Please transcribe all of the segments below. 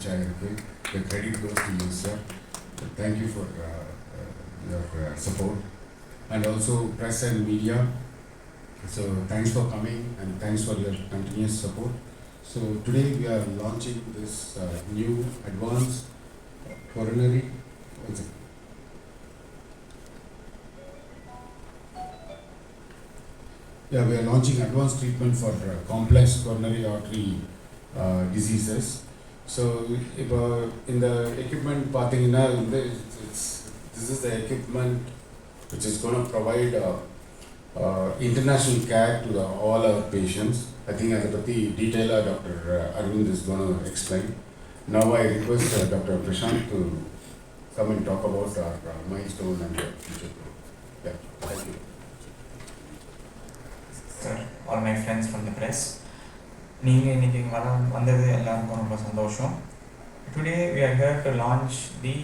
reach ஆயிருக்கு. The credit goes to you, sir. Thank you for your support, and also press and media. So thanks for coming and thanks for your continuous support. So today we are launching this new advanced coronary. Yeah, we are launching advanced treatment for complex coronary artery diseases. So in the equipment பார்த்தீங்கன்னா this is the equipment which is going to provide international care to all our patients. I think அதை பற்றி டீட்டெயிலாக Dr. Arvind is going to explain. Now I request Dr. Prashant to come and talk about our milestone and future growth. Yeah, thank you. Sir, all my friends from the press, நீங்கள் இன்னைக்கு வந்தது எல்லாருக்கும் ரொம்ப சந்தோஷம். Today we are here to launch the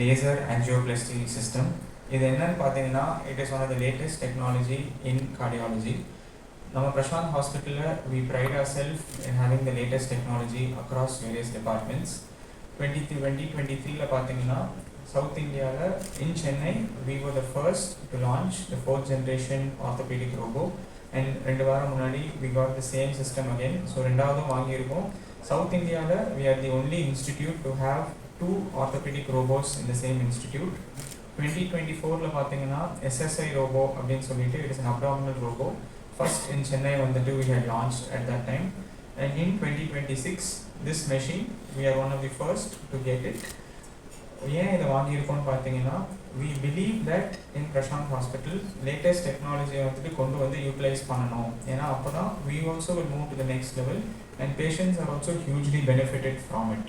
laser angioplasty system. இது என்னன்னு பார்த்தீங்கன்னா, it is one of the latest technology in cardiology. நம்ம பிரசாந்த் ஹாஸ்பிட்டலில் we pride ourselves in having the latest technology across various departments. 2023 பார்த்தீங்கன்னா South இந்தியாவில் in Chennai we were the first to launch the 4th generation orthopedic robo, and 2 வாரம் முன்னாடி we got the same system again. So ரெண்டாவதும் வாங்கியிருக்கோம். South இந்தியாவில் we are the only institute to have 2 orthopedic robos in the same institute. 2024 பார்த்தீங்கன்னா SSI robo அப்படின்னு சொல்லிட்டு it is an abdominal robo. First in Chennai வந்துட்டு we had launched at that time, and in 2026 this machine we are one of the first to get it. ஏன் இதை வாங்கியிருக்கோம்னு பார்த்தீங்கன்னா, we believe that in Prashant Hospital latest technology வந்துட்டு கொண்டு வந்து utilise பண்ணணும். ஏன்னா அப்போ தான் we also will move to the next level and patients are also hugely benefited from it.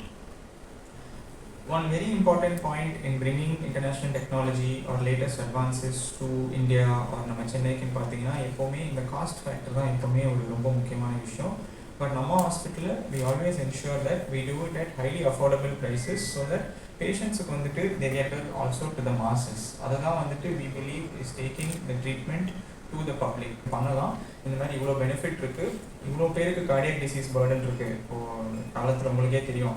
One very important point in bringing international technology or latest advances to India or நம்ம சென்னைக்கு பார்த்தீங்கன்னா, எப்போவுமே இந்த cost factor தான் எப்போவுமே ஒரு ரொம்ப முக்கியமான விஷயம். பட் நம்ம ஹாஸ்பிட்டலில் we always ensure that we do it at highly affordable prices so that பேஷண்ட்ஸுக்கு வந்துட்டு they get it also to the masses. அதுதான் வந்துட்டு we believe is taking the treatment to the public. பண்ணலாம். இந்த மாதிரி இவ்வளோ பெனிஃபிட் இருக்குது, இவ்வளோ பேருக்கு கார்டியக் டிசீஸ் பர்டன் இருக்குது. இப்போது காலத்தில் உங்களுக்கே தெரியும்,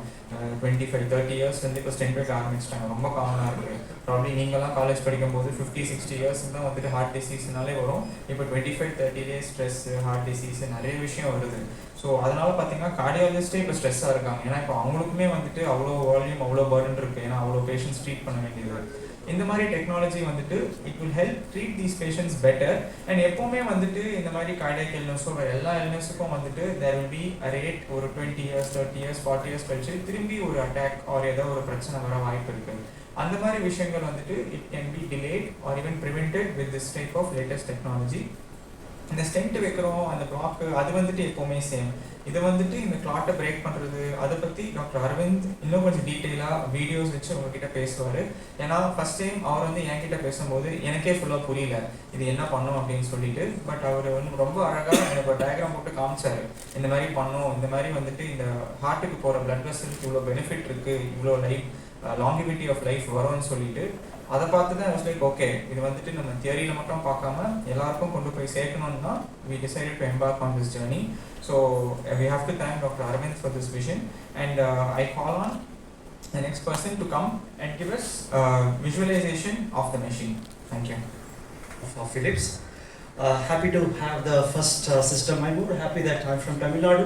25-30 இயர்ஸ் வந்து இப்போ ஸ்டென்ட் வைக்க ஆரம்பிச்சிட்டாங்க, ரொம்ப காமனாக இருக்குது. ப்ராப்ளி நீங்களாம் காலேஜ் படிக்கும்போது 50-60 இயர்ஸ் தான் வந்துட்டு ஹார்ட் டிசீஸ்னாலே வரும். இப்போ 25-30 ஸ்ட்ரெஸ்ஸு, ஹார்ட் டிசீஸு, நிறைய விஷயம் வருது. ஸோ அதனால் பார்த்தீங்கன்னா கார்டியாலஜிஸ்டே இப்போ ஸ்ட்ரெஸ்ஸாக இருக்காங்க. ஏன்னா இப்போ அவங்களுக்குமே வந்துட்டு அவ்வளோ வால்யூம், அவ்வளோ பர்டன் இருக்குது. ஏன்னா அவ்வளோ பேஷண்ட்ஸ் ட்ரீட் பண்ண வேண்டியது. இந்த மாதிரி டெக்னாலஜி வந்துட்டு it will help treat these patients better. And எப்போவுமே வந்துட்டு இந்த மாதிரி கார்டியக் இல்னஸோ எல்லா இல்னஸுக்கும் வந்துட்டு there will be a rate. ஒரு 20 இயர்ஸ், 30 இயர்ஸ், 40 இயர்ஸ் கழிச்சு திரும்பி ஒரு அட்டாக் ஆர் ஏதோ ஒரு பிரச்சனை வர வாய்ப்பு இருக்குது. அந்த மாதிரி விஷயங்கள் வந்துட்டு it can be delayed or even prevented with this type of latest technology. இந்த ஸ்டென்ட் வைக்கிறோம், அந்த பிளாக்கு, அது வந்துட்டு எப்போவுமே சேம். இதை வந்துட்டு இந்த கிளாட்டை பிரேக் பண்ணுறது, அதை பற்றி டாக்டர் அரவிந்த் இன்னும் கொஞ்சம் டீட்டெயிலாக வீடியோஸ் வச்சு உங்ககிட்ட பேசுவார். ஏன்னா ஃபஸ்ட் டைம் அவர் வந்து என்கிட்ட பேசும்போது எனக்கே ஃபுல்லாக புரியல இது என்ன பண்ணும் அப்படின்னு சொல்லிட்டு. பட் அவர் வந்து ரொம்ப அழகாக எனக்கு ஒரு டயக்ராம் போட்டு காமிச்சார். இந்த மாதிரி பண்ணும், இந்த மாதிரி வந்துட்டு இந்த ஹார்ட்டுக்கு போகிற பிளட் வெசலுக்கு இவ்வளோ பெனிஃபிட் இருக்குது, இவ்வளோ லைஃப் லாங்கிவிட்டி ஆஃப் லைஃப் வரும்னு சொல்லிட்டு அதை பார்த்து தான் லைக் ஓகே, இது வந்துட்டு நம்ம தியரியில் மட்டும் பார்க்காம எல்லாருக்கும் கொண்டு போய் சேர்க்கணும்னு தான் we decided to embark on this journey. So we have to thank Dr. Arvind for this vision, and I call on the next person to come and give us visualization of the machine. Thank you. For Philips, happy to have the first system. I'm more happy that I'm from Tamil Nadu.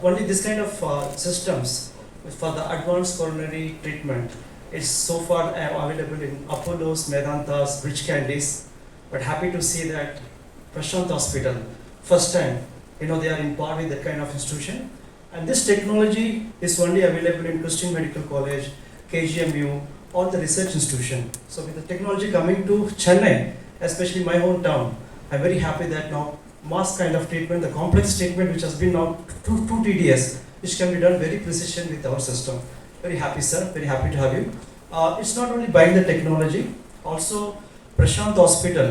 Only this kind of systems for the advanced coronary treatment is so far available in Apollo's, Medanta's, Bridge Candies. But happy to see that Prashant Hospital, first time, they are in par with that kind of institution. And this technology is only available in Christian Medical College, KGMU, all the research institution. So with the technology coming to Chennai, especially my hometown, I'm very happy that now mass kind of treatment, the complex treatment which has been now too tedious, which can be done very precision with our system. Very happy, sir. Very happy to have you. It's not only buying the technology, also Prashant Hospital,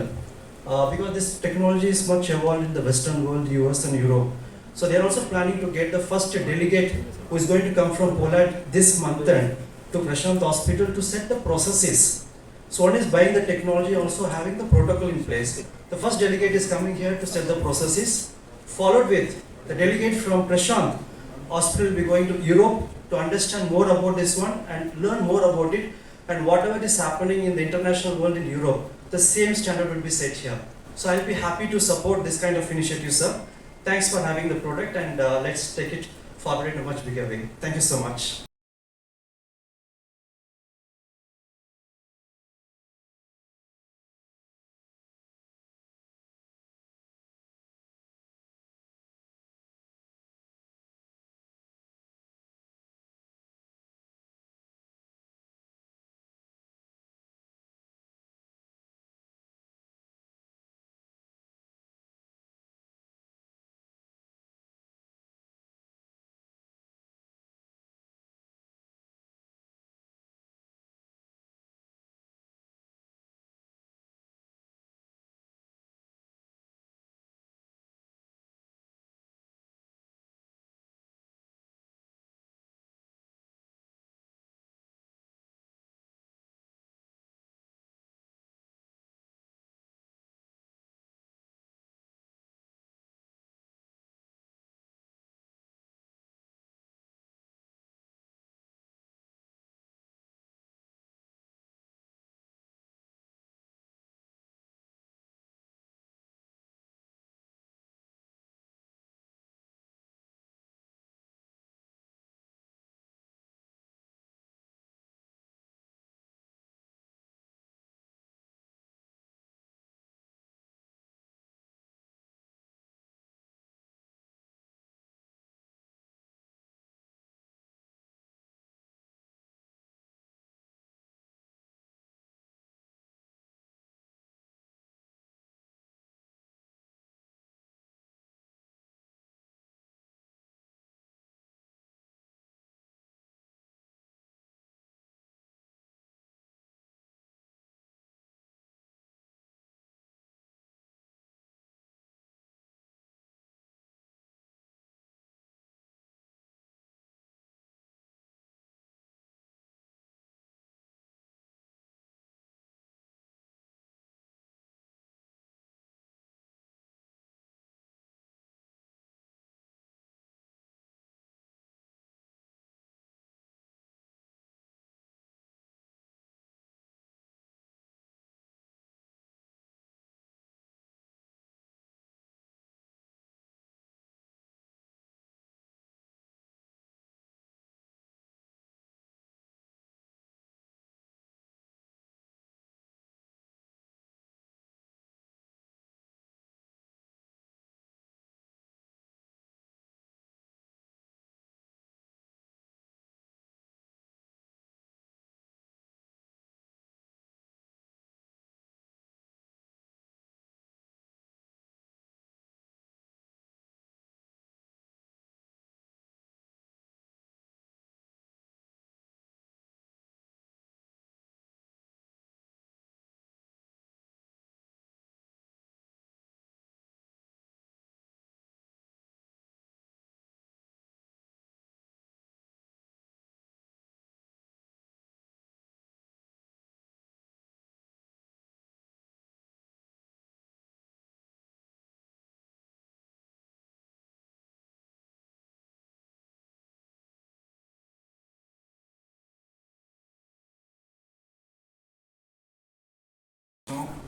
because this technology is much evolved in the Western world, US and Europe. So they are also planning to get the first delegate who is going to come from Poland this month end to Prashant Hospital to set the processes. So one is buying the technology, also having the protocol in place. The first delegate is coming here to set the processes, followed with the delegate from Prashant hospital will be going to Europe to understand more about this one and learn more about it, and whatever is happening in the international world in Europe, the same standard will be set here. So I'll be happy to support this kind of initiative, sir. Thanks for having the product, and let's take it forward in a much bigger way. Thank you so much.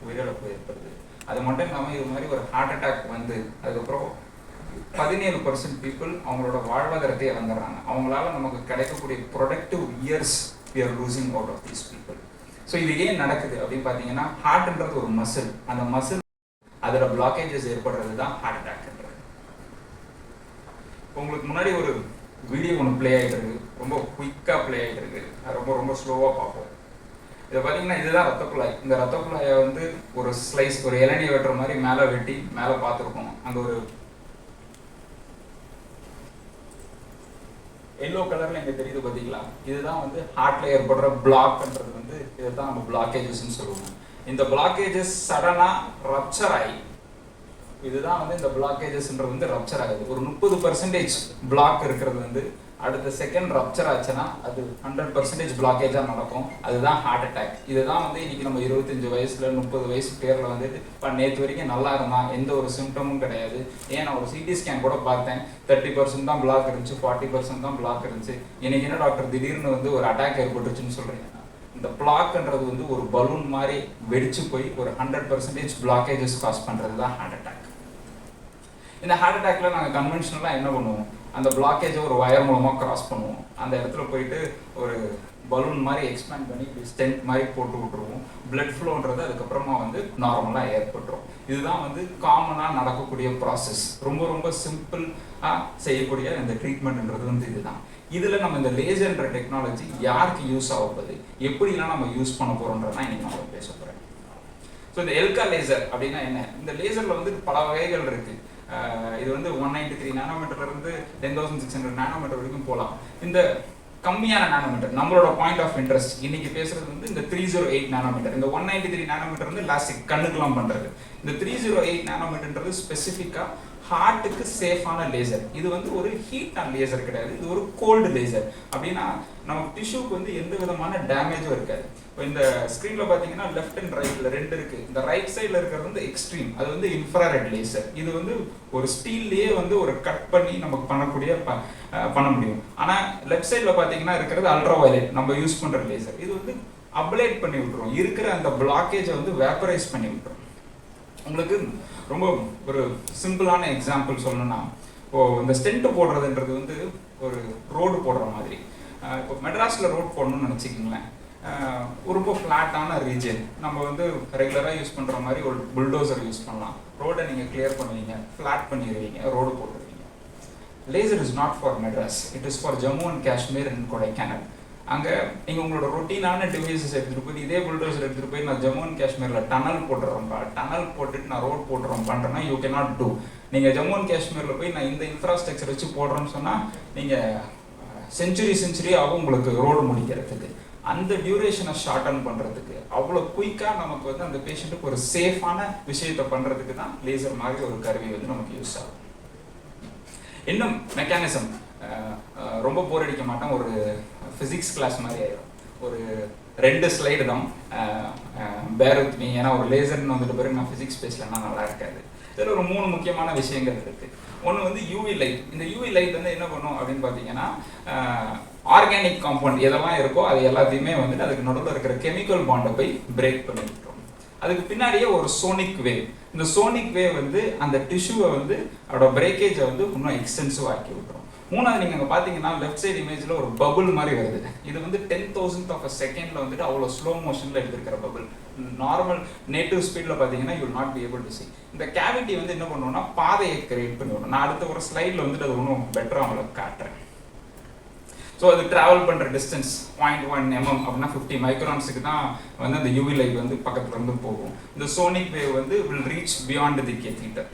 உயிரிழப்பு ஏற்படுது. அது மட்டும் இல்லாமல் இது மாதிரி ஒரு heart attack வந்து அதுக்கப்புறம் 17% பீப்புள் அவங்களோட வாழ்வாதாரத்தை இழந்துடுறாங்க. அவங்களால நமக்கு கிடைக்கக்கூடிய productive years we are losing out of these people. So இது ஏன் நடக்குது அப்படின்னு பார்த்தீங்கன்னா, ஹார்ட்ன்றது ஒரு மசில். அந்த மசில் அதோட பிளாக்கேஜஸ் ஏற்படுறது தான் ஹார்ட் அட்டாக்ன்றது. உங்களுக்கு முன்னாடி ஒரு வீடியோ ஒன்று ப்ளே ஆகிட்டு இருக்கு, ரொம்ப குயிக்காக ப்ளே ஆகிட்டு இருக்கு, அது ரொம்ப ரொம்ப ஸ்லோவாக பார்ப்போம். இதை பார்த்தீங்கன்னா இதுதான் ரத்த குழாய். இந்த ரத்த குழாயை வந்து ஒரு ஸ்லைஸ், ஒரு இளநீ வெட்டுற மாதிரி மேலே வெட்டி மேலே பார்த்துருக்கோம். அங்கே ஒரு எல்லோ கலர்ல இங்கே தெரியுது பார்த்தீங்களா, இதுதான் வந்து ஹார்ட்ல ஏற்படுற பிளாக்ன்றது வந்து இதுதான் நம்ம பிளாக்கேஜஸ்ன்னு சொல்லுவோம். இந்த பிளாக்கேஜஸ் சடனாக ரப்சர் ஆகி, இதுதான் வந்து இந்த பிளாக்கேஜஸ்ன்றது வந்து ரப்சர் ஆகுது. ஒரு 30% பிளாக் இருக்கிறது வந்து அடுத்த செகண்ட் ரப்சர் ஆச்சுன்னா அது 100% பிளாக்கேஜாக நடக்கும். அதுதான் ஹார்ட் அட்டாக். இதுதான் வந்து இன்னைக்கு நம்ம 25 வயசுல 30 வயசு பேரில் வந்துட்டு இப்போ நேற்று வரைக்கும் நல்லா இருந்தான், எந்த ஒரு சிம்டமும் கிடையாது. ஏன் நான் ஒரு சிடி ஸ்கேன் கூட பார்த்தேன், 30% தான் பிளாக் இருந்துச்சு, 40% தான் பிளாக் இருந்துச்சு. இன்னைக்கு என்ன டாக்டர் திடீர்னு வந்து ஒரு அட்டாக் ஏற்பட்டுச்சுன்னு சொல்றீங்க. இந்த பிளாக்ன்றது வந்து ஒரு பலூன் மாதிரி வெடிச்சு போய் ஒரு 100% பிளாக்கேஜஸ் காஸ் பண்ணுறது தான் ஹார்ட் அட்டாக். இந்த ஹார்ட் அட்டாக்ல நாங்கள் கன்வென்ஷனலாக என்ன பண்ணுவோம், அந்த பிளாக்கேஜை ஒரு வயர் மூலமாக கிராஸ் பண்ணுவோம். அந்த இடத்துல போயிட்டு ஒரு பலூன் மாதிரி எக்ஸ்பேண்ட் பண்ணி ஸ்டென்ட் மாதிரி போட்டு விட்டுருவோம். பிளட் ஃப்ளோன்றது அதுக்கப்புறமா வந்து நார்மலாக ஏற்பட்டுரும். இதுதான் வந்து காமனாக நடக்கக்கூடிய ப்ராசஸ். ரொம்ப ரொம்ப சிம்பிளாக செய்யக்கூடிய இந்த ட்ரீட்மெண்ட்ன்றது வந்து இதுதான். இதில் நம்ம இந்த லேசர்ன்ற டெக்னாலஜி யாருக்கு யூஸ் ஆகுது, எப்படிலாம் நம்ம யூஸ் பண்ண போகிறோன்றதான் இன்னைக்கு நம்ம பேச போகிறேன். ஸோ இந்த எல்கா லேசர் அப்படின்னா என்ன? இந்த லேசரில் வந்து பல வகைகள் இருக்குது. இது வந்து 193 நானோமீட்டர்லேருந்து 10,600 நானோமீட்டர் வரைக்கும் போகலாம். இந்த கம்மியான நானோமீட்டர் நம்மளோட பாயிண்ட் ஆஃப் இன்ட்ரெஸ்ட் இன்னைக்கு பேசுறது வந்து இந்த 308 நானோமீட்டர். இந்த 193 நானோமீட்டர் வந்து லாஸ்டிக் கண்ணுக்குலாம் பண்ணுறது. இந்த 308 நானோமீட்டர்ன்றது ஸ்பெசிஃபிக்காக ஹார்ட்டுக்கு சேஃபான லேசர். இது வந்து ஒரு ஹீட் ஆன் லேசர் கிடையாது, இது ஒரு கோல்டு லேசர். அப்படின்னா நமக்கு டிஷ்யூக்கு வந்து எந்த விதமான டேமேஜும் இருக்காது. இப்போ இந்த ஸ்க்ரீனில் பார்த்தீங்கன்னா லெஃப்ட் அண்ட் ரைட்டில் 2 இருக்குது. இந்த ரைட் சைடில் இருக்கிறது வந்து எக்ஸ்ட்ரீம், அது வந்து இன்ஃப்ராரெட் லேசர். இது வந்து ஒரு ஸ்டீல்லையே வந்து ஒரு கட் பண்ணி நமக்கு பண்ண முடியும். ஆனால் லெஃப்ட் சைடில் பார்த்தீங்கன்னா இருக்கிறது அல்ட்ரா வயலட், நம்ம யூஸ் பண்ணுற லேசர். இது வந்து அப்ளேட் பண்ணி விட்டுரும், இருக்கிற அந்த பிளாக்கேஜை வந்து வேப்பரைஸ் பண்ணி விட்டுரும். உங்களுக்கு ரொம்ப ஒரு சிம்பிளான எக்ஸாம்பிள் சொல்லணும்னா, இந்த ஸ்டென்ட் போடுறதுன்றது வந்து ஒரு ரோடு போடுற மாதிரி. இப்போ மெட்ராஸில் ரோடு போடணும்னு நினச்சிக்கிங்களேன், ரொம்ப ஃப்ளாட்டான ரீஜன் நம்ம வந்து ரெகுலராக யூஸ் பண்ணுற மாதிரி ஒரு புல்டோசர் யூஸ் பண்ணலாம். ரோடை நீங்கள் கிளியர் பண்ணுவீங்க, ஃப்ளாட் பண்ணிடுவீங்க, ரோடு போட்டுருவீங்க. Laser is not for Madras, it is for Jammu and Kashmir and Kodaikanal. அங்கே நீங்கள் உங்களோட ரொட்டீனான டிவைசஸ் எடுத்துகிட்டு போய் இதே புல்டோசர் எடுத்துகிட்டு போய் நான் ஜம்மு அண்ட் காஷ்மீரில் டனல் போட்டுறோம்ப்பா, டனல் போட்டுட்டு நான் ரோட் போட்டுறோம் பண்ணுறேன்னா யூ கேன் நாட் டூ. நீங்கள் ஜம்மு அண்ட் காஷ்மீரில் போய் நான் இந்த இன்ஃப்ராஸ்ட்ரக்சர் வச்சு போடுறோன்னு சொன்னால் நீங்கள் செஞ்சுரி ஆகும் உங்களுக்கு ரோடு முடிக்கிறதுக்கு. அந்த டியூரேஷனை ஷார்டன் பண்ணுறதுக்கு, அவ்வளோ குயிக்காக நமக்கு வந்து அந்த பேஷண்ட்டுக்கு ஒரு சேஃபான விஷயத்தை பண்ணுறதுக்கு தான் லேசர் மாதிரி ஒரு கருவி வந்து நமக்கு யூஸ் ஆகும். இன்னும் மெக்கானிசம் ரொம்ப போர் அடிக்க மாட்டேன், ஒரு ஃபிசிக்ஸ் கிளாஸ் மாதிரி ஆயிடும். ஒரு 2 ஸ்லைடு தான், பேர் வித் மீ. ஏன்னா ஒரு லேசர்னு வந்துட்டு பிறகு நான் ஃபிசிக்ஸ் பேசலன்னா நல்லா இருக்காது. இதில் ஒரு 3 முக்கியமான விஷயங்கள் இருக்குது. ஒன்று வந்து யூவி லைட். இந்த யூவி லைட் வந்து என்ன பண்ணும் அப்படின்னு பார்த்தீங்கன்னா, ஆர்கானிக் காம்பவுண்ட் எதெல்லாம் இருக்கோ அது எல்லாத்தையுமே வந்துட்டு அதுக்கு நடுவில் இருக்கிற கெமிக்கல் பாண்டை போய் பிரேக் பண்ணி விட்டுரும். அதுக்கு பின்னாடியே ஒரு சோனிக் வேவ். இந்த சோனிக் வேவ் வந்து அந்த டிஷ்யூவை வந்து அதோட பிரேக்கேஜை வந்து இன்னும் எக்ஸ்டென்சிவ் ஆக்கி விட்டுரும். மூணாவது நீங்கள் அங்கே பார்த்தீங்கன்னா லெஃப்ட் சைடு இமேஜில் ஒரு பபுள் மாதிரி வருது. இது வந்து 10,000th of a second வந்துட்டு அவ்வளோ ஸ்லோ மோஷனில் எடுத்துருக்கிற பபுள். நார்மல் நேட்டிவ் ஸ்பீடில் பார்த்தீங்கன்னா you not be able to see. இந்த கேவிட்டி வந்து என்ன பண்ணுவோம்னா பாதையை கிரியேட் பண்ணிவிடும். நான் அடுத்த ஒரு ஸ்லைடில் வந்துட்டு அது ஒன்றும் பெட்டராக அவங்களுக்கு காட்டுறேன். ஸோ அது ட்ராவல் பண்ணுற டிஸ்டன்ஸ் 0.1 mm அப்படின்னா 50 மைக்ரான்ஸுக்கு தான் வந்து அந்த யூவி லைட் வந்து பக்கத்தில் இருந்து போகும். இந்த சோனிக் வேவ் வந்து will reach beyond the catheter.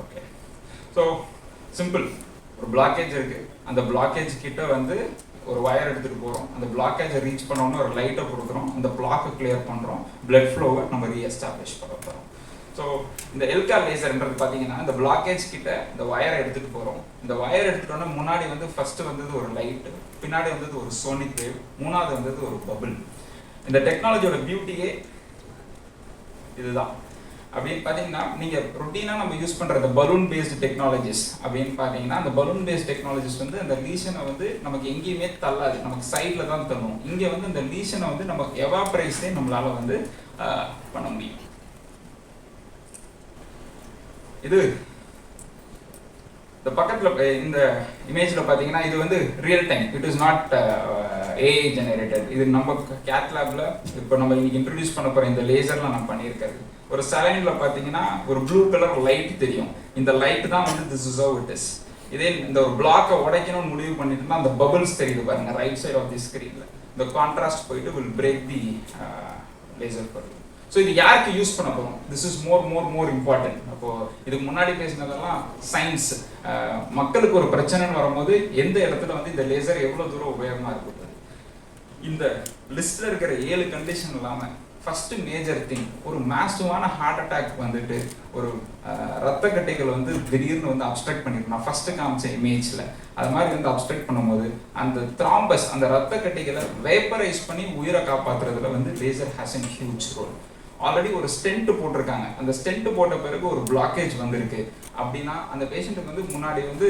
Okay, so simple. ஒரு பிளாக்கேஜ் இருக்குது, அந்த பிளாக்கேஜ் கிட்ட வந்து ஒரு வயர் எடுத்துகிட்டு போகிறோம். அந்த பிளாக்கேஜை ரீச் பண்ணோன்னு ஒரு லைட்டை கொடுக்குறோம், அந்த பிளாக்கை கிளியர் பண்ணுறோம், பிளட் ஃப்ளோவை நம்ம ரீஎஸ்டாப்ளிஷ் பண்ண போகிறோம். ஸோ இந்த எல்கா லேசர்ன்றது பார்த்தீங்கன்னா இந்த பிளாக்கேஜ் கிட்ட இந்த வயரை எடுத்துகிட்டு போகிறோம். இந்த வயர் எடுத்துகிட்டோன்னா முன்னாடி வந்து ஃபஸ்ட்டு வந்தது ஒரு லைட்டு, பின்னாடி வந்தது ஒரு சோனிக் வேவ், மூணாவது வந்தது ஒரு பபிள். இந்த டெக்னாலஜியோட பியூட்டியே இதுதான். அப்படின்னு பார்த்தீங்கன்னா நீங்கள் ரொட்டீனாக நம்ம யூஸ் பண்ணுற இந்த பலூன் பேஸ்டு டெக்னாலஜிஸ் அப்படின்னு பார்த்தீங்கன்னா, அந்த பலூன் பேஸ்ட் டெக்னாலஜிஸ் வந்து அந்த லீஷனை வந்து நமக்கு எங்கேயுமே தள்ளாது, நமக்கு சைடில் தான் தள்ளும். இங்கே வந்து இந்த லீஷனை வந்து நம்ம எவாப்ரைஸே நம்மளால் வந்து பண்ண முடியும். இது இந்த பக்கத்தில் இந்த இமேஜில் பார்த்தீங்கன்னா இது வந்து real time, it is not AI generated. இது நம்ம கேத் லேபில் இப்போ நம்ம இன்னைக்கு இன்ட்ரடியூஸ் பண்ண போகிற இந்த லேசரில் நான் பண்ணியிருக்காரு. ஒரு சலைனில் பார்த்தீங்கன்னா ஒரு ப்ளூ கலர் லைட் தெரியும். இந்த லைட் தான் வந்து this is how it is. இதே இந்த ஒரு பிளாக்கை உடைக்கணும்னு முடிவு பண்ணிட்டுனா அந்த பபிள்ஸ் தெரியுது பாருங்க ரைட் சைட் ஆஃப் தி ஸ்க்ரீனில். இந்த கான்ட்ராஸ்ட் போயிட்டு will break the laser per. So இது யாருக்கு யூஸ் பண்ண போகிறோம்? This is more important. அப்போது இதுக்கு முன்னாடி பேசினதெல்லாம் சயின்ஸ். மக்களுக்கு ஒரு பிரச்சனைன்னு வரும்போது எந்த இடத்துல வந்து இந்த லேசர் எவ்வளோ தூரம் உபயோகமாக இருக்குது. இந்த லிஸ்ட்டில் இருக்கிற 7 கண்டிஷன் இல்லாமல் ஃபஸ்ட்டு மேஜர் திங், ஒரு மேசிவான ஹார்ட் அட்டாக் வந்துட்டு ஒரு ரத்த கட்டைகள் வந்து திடீர்னு வந்து அப்ஸ்ட்ரக்ட் பண்ணிடும். நான் ஃபஸ்ட்டு காமிச்ச இமேஜில் அது மாதிரி வந்து அப்ஸ்ட்ரக்ட் பண்ணும்போது அந்த த்ராம்பஸ், அந்த ரத்த கட்டைகளை வேப்பரைஸ் பண்ணி உயிரை காப்பாற்றுறதுல வந்து laser has an huge role. Already ஒரு ஸ்டென்ட் போட்டிருக்காங்க, அந்த ஸ்டென்ட் போட்ட பிறகு ஒரு பிளாக்கேஜ் வந்திருக்கு அப்படின்னா அந்த பேஷண்ட்டுக்கு வந்து முன்னாடி வந்து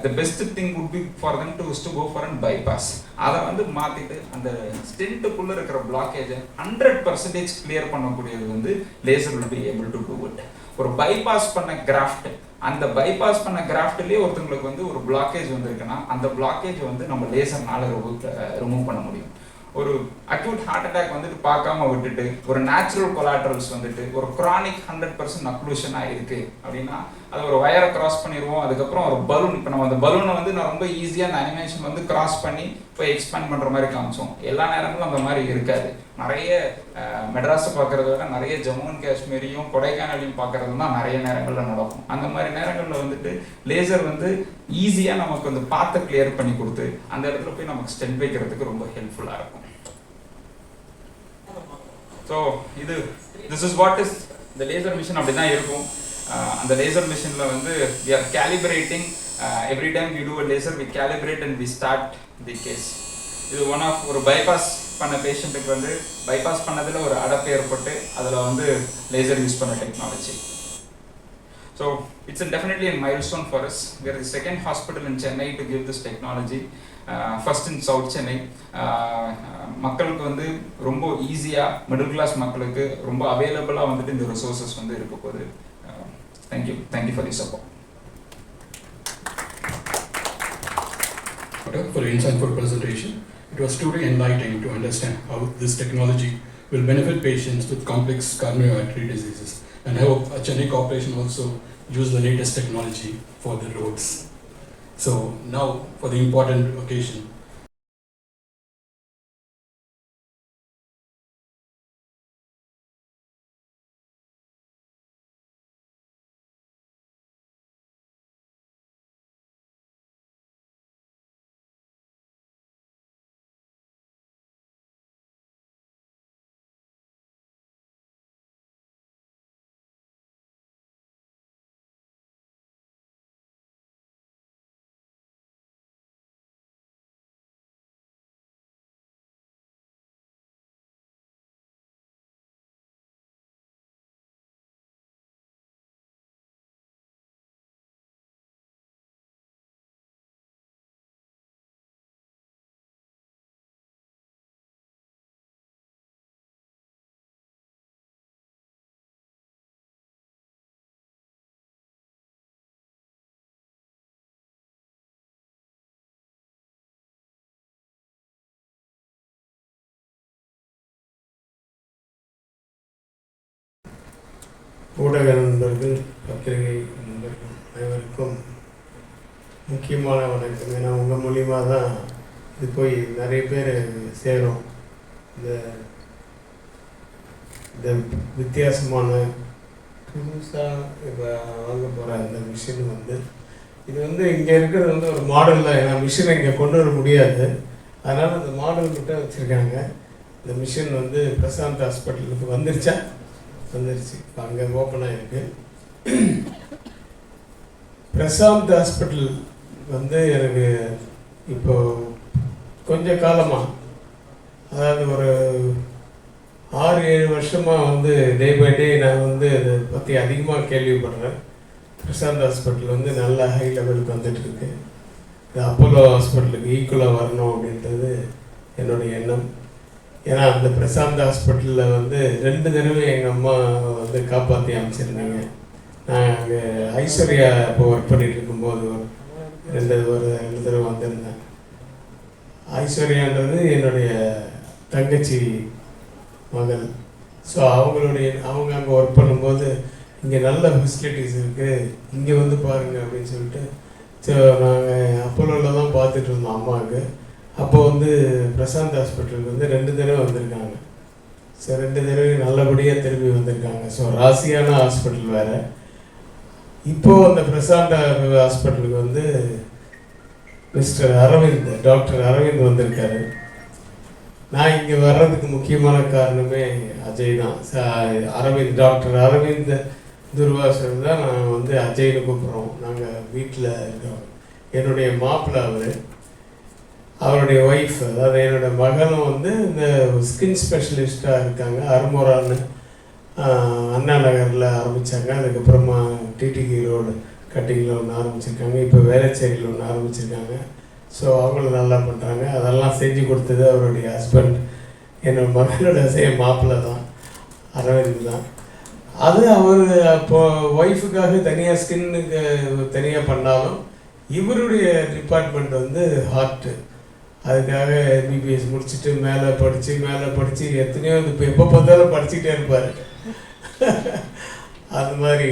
the best thing would be for them to go for an bypass. அதை வந்து மாற்றிட்டு அந்த ஸ்டென்ட்டுக்குள்ளே இருக்கிற பிளாக்கேஜை 100% கிளியர் பண்ணக்கூடியது வந்து laser will be able to do it. ஒரு பைபாஸ் பண்ண கிராஃப்ட், அந்த பைபாஸ் பண்ண கிராஃப்ட்லேயே ஒருத்தங்களுக்கு வந்து ஒரு பிளாக்கேஜ் வந்திருக்குன்னா அந்த பிளாக்கேஜ் வந்து நம்ம லேசர்னால ரிமூவ் பண்ண முடியும். ஒரு அக்யூட் ஹார்ட் அட்டாக் வந்துட்டு பார்க்காம விட்டுட்டு ஒரு நேச்சுரல் கொலாட்ரல்ஸ் வந்துட்டு ஒரு க்ரானிக் 100% அக்ளூஷனாக இருக்குது அப்படின்னா அது ஒரு வயரை கிராஸ் பண்ணிடுவோம். அதுக்கப்புறம் ஒரு பலூன், இப்போ நம்ம அந்த பலூனை வந்து நான் ரொம்ப ஈஸியாக அந்த அனிமேஷன் வந்து கிராஸ் பண்ணி போய் எக்ஸ்பேண்ட் பண்ணுற மாதிரி காமிச்சோம். எல்லா நேரங்களும் அந்த மாதிரி இருக்காது. நிறைய மெட்ராஸை பார்க்குறத விட நிறைய ஜம்மு அண்ட் காஷ்மீரையும் கொடைக்கானலையும் பார்க்குறது தான் நிறைய நேரங்களில் நடக்கும். அந்த மாதிரி நேரங்களில் வந்துட்டு லேசர் வந்து ஈஸியாக நமக்கு வந்து பார்த்து கிளியர் பண்ணி கொடுத்து அந்த இடத்துல போய் நமக்கு ஸ்டென்ட் வைக்கிறதுக்கு ரொம்ப ஹெல்ப்ஃபுல்லாக இருக்கும். So this is what is இந்த லேசர் மிஷின். அப்படி தான் இருக்கும். அந்த லேசர் மிஷினில் வந்து we are calibrating every time we do a laser we calibrate and we start the case. இது ஒன் ஆஃப் ஒரு பைபாஸ் பண்ண பேஷண்ட்டுக்கு வந்து பைபாஸ் பண்ணதில் ஒரு அடப்பு ஏற்பட்டு அதில் வந்து லேசர் யூஸ் பண்ண technology. So it's definitely a milestone for us. We are the second hospital in Chennai to give this technology. First in South Chennai. மக்களுக்கு வந்து ரொம்ப ஈஸியாக மிடில் கிளாஸ் மக்களுக்கு ரொம்ப அவைலபிளாக வந்துட்டு இந்த ரிசோர்ஸஸ் வந்து இருக்க போகுது. Thank you for the support. For the insightful presentation. It was truly enlightening to understand how this technology will benefit patients with complex coronary artery diseases. And I hope Chennai Corporation also use the latest technology for the roads. So now for the important occasion. ஊடக நண்பர்கள், பத்திரிகை நண்பர்கள் அனைவருக்கும் முக்கியமான வணக்கம். ஏன்னா உங்கள் மூலியமாக தான் இது போய் நிறைய பேர் சேரும். இந்த வித்தியாசமான புதுசாக இப்போ வாங்க போகிற அந்த மிஷின் வந்து இது வந்து இங்கே இருக்கிறது வந்து ஒரு மாடல் தான். ஏன்னா மிஷினை இங்கே கொண்டு வர முடியாது, அதனால் அந்த மாடல் மட்டும் வச்சுருக்காங்க. இந்த மிஷின் வந்து பிரசாந்த் ஹாஸ்பிட்டலுக்கு வந்துருச்சு. இப்போ அங்கே ஓப்பன் ஆகிருக்கு. பிரசாந்த் ஹாஸ்பிட்டல் வந்து எனக்கு இப்போ கொஞ்ச காலமாக, அதாவது ஒரு 6-7 வருஷமாக வந்து டே பை டே நான் வந்து அதை பற்றி அதிகமாக கேள்விப்படுறேன். பிரசாந்த் ஹாஸ்பிட்டல் வந்து நல்ல ஹை லெவலுக்கு வந்துட்டுருக்கு. இது அப்போலோ ஹாஸ்பிட்டலுக்கு ஈக்குவலாக வரணும் அப்படின்றது என்னுடைய எண்ணம். ஏன்னா அந்த பிரசாந்த் ஹாஸ்பிட்டலில் வந்து 2 தடவை எங்கள் அம்மா வந்து காப்பாற்றி அமைச்சிருந்தாங்க. நான் அங்கே ஐஸ்வர்யா இப்போ ஒர்க் பண்ணிகிட்டு இருக்கும்போது ஒரு 2 தடவை வந்திருந்தேன். ஐஸ்வர்யான்றது என்னுடைய தங்கச்சி மகள். ஸோ அவங்க அங்கே ஒர்க் பண்ணும்போது இங்கே நல்ல ஃபெசிலிட்டிஸ் இருக்குது, இங்கே வந்து பாருங்கள் அப்படின்னு சொல்லிட்டு ஸோ நாங்கள் அப்போலோவில் தான் பார்த்துட்டு இருந்தோம் அம்மாவுக்கு. அப்போ வந்து பிரசாந்த் ஹாஸ்பிட்டலுக்கு வந்து 2 தடவை வந்திருக்காங்க. ஸோ 2 தடவை நல்லபடியாக திரும்பி வந்திருக்காங்க. ஸோ ராசியான ஹாஸ்பிட்டல் வேறு. இப்போது அந்த பிரசாந்த் ஹாஸ்பிட்டலுக்கு வந்து டாக்டர் அரவிந்த் வந்திருக்காரு. நான் இங்கே வர்றதுக்கு முக்கியமான காரணமே அஜய் தான். அரவிந்த், டாக்டர் அரவிந்த் துர்வாசர் தான் நான் வந்து அஜய்னு கூப்பிட்றோம். நாங்கள் வீட்டில் இருக்கோம். என்னுடைய மாப்பிள்ளை அவருடைய ஒய்ஃப், அதாவது என்னோடய மகளும் வந்து இந்த ஸ்கின் ஸ்பெஷலிஸ்ட்டாக இருக்காங்க. அருமோரான்னு அண்ணா நகரில் ஆரம்பித்தாங்க. அதுக்கப்புறமா டிடிகி ரோடு கட்டிங்கில் ஒன்று ஆரம்பிச்சிருக்காங்க. இப்போ வேளச்சேரியில் ஒன்று ஆரம்பிச்சிருக்காங்க. ஸோ அவங்களும் நல்லா பண்ணுறாங்க. அதெல்லாம் செஞ்சு கொடுத்தது அவருடைய ஹஸ்பண்ட், என்னோடய மகளோட மாப்பிள்ளை தான், அரவிந்த் தான். அது அவர் அப்போது ஒய்ஃபுக்காக தனியாக ஸ்கின்னுக்கு தனியாக பண்ணாலும் இவருடைய டிபார்ட்மெண்ட் வந்து ஹார்ட்டு. அதுக்காக எம்பிபிஎஸ் முடிச்சுட்டு மேலே படித்து எத்தனையோ இப்போ எப்போ பார்த்தாலும் படிச்சுக்கிட்டே இருப்பார். அது மாதிரி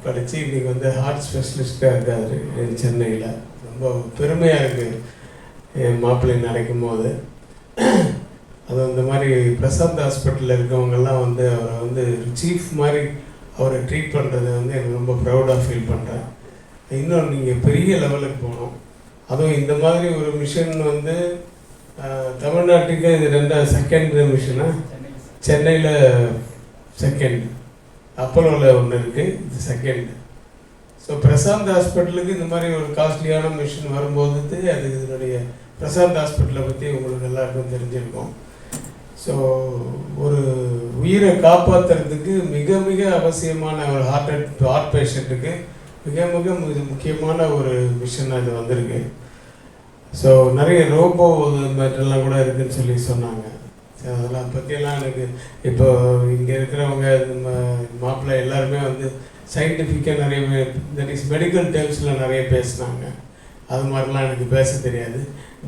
படித்து இன்றைக்கி வந்து ஹார்ட் ஸ்பெஷலிஸ்ட்டாக இருக்காரு சென்னையில். ரொம்ப பெருமையாக இருக்குது என் மாப்பிள்ளை நினைக்கும் போது. அது இந்த மாதிரி பிரசாந்த் ஹாஸ்பிட்டலில் இருக்கவங்கெல்லாம் வந்து அவரை வந்து சீஃப் மாதிரி அவரை ட்ரீட் பண்ணுறது வந்து எனக்கு ரொம்ப ப்ரௌடாக ஃபீல் பண்ணுறேன். இன்னும் நீங்கள் பெரிய லெவலுக்கு போகணும். அதுவும் இந்த மாதிரி ஒரு மிஷன் வந்து தமிழ்நாட்டுக்கு இது செகண்ட் மிஷனாக, சென்னையில் செகண்ட், அப்போலோவில் ஒன்று இருக்குது, இது செகண்ட். ஸோ பிரசாந்த் ஹாஸ்பிட்டலுக்கு இந்த மாதிரி ஒரு காஸ்ட்லியான மிஷின் வரும்போது அது இதனுடைய பிரசாந்த் ஹாஸ்பிட்டலை பற்றி உங்களுக்கு எல்லாருக்கும் தெரிஞ்சிருக்கும். ஸோ ஒரு உயிரை காப்பாற்றுறதுக்கு மிக மிக அவசியமான ஒரு ஹார்ட் பேஷண்ட்டுக்கு மிக மிக முக்கியமான ஒரு மிஷன் அது வந்திருக்கு. ஸோ நிறைய ரோபோ மேட்டர்லாம் கூட இருக்குதுன்னு சொல்லி சொன்னாங்க. அதெல்லாம் பற்றியெல்லாம் எனக்கு இப்போ இங்கே இருக்கிறவங்க மாப்பிள்ளை எல்லாருமே வந்து சயின்டிஃபிக்காக நிறைய தட் இஸ் மெடிக்கல் டேர்ம்ஸில் நிறைய பேசுனாங்க. அது மாதிரிலாம் எனக்கு பேச தெரியாது.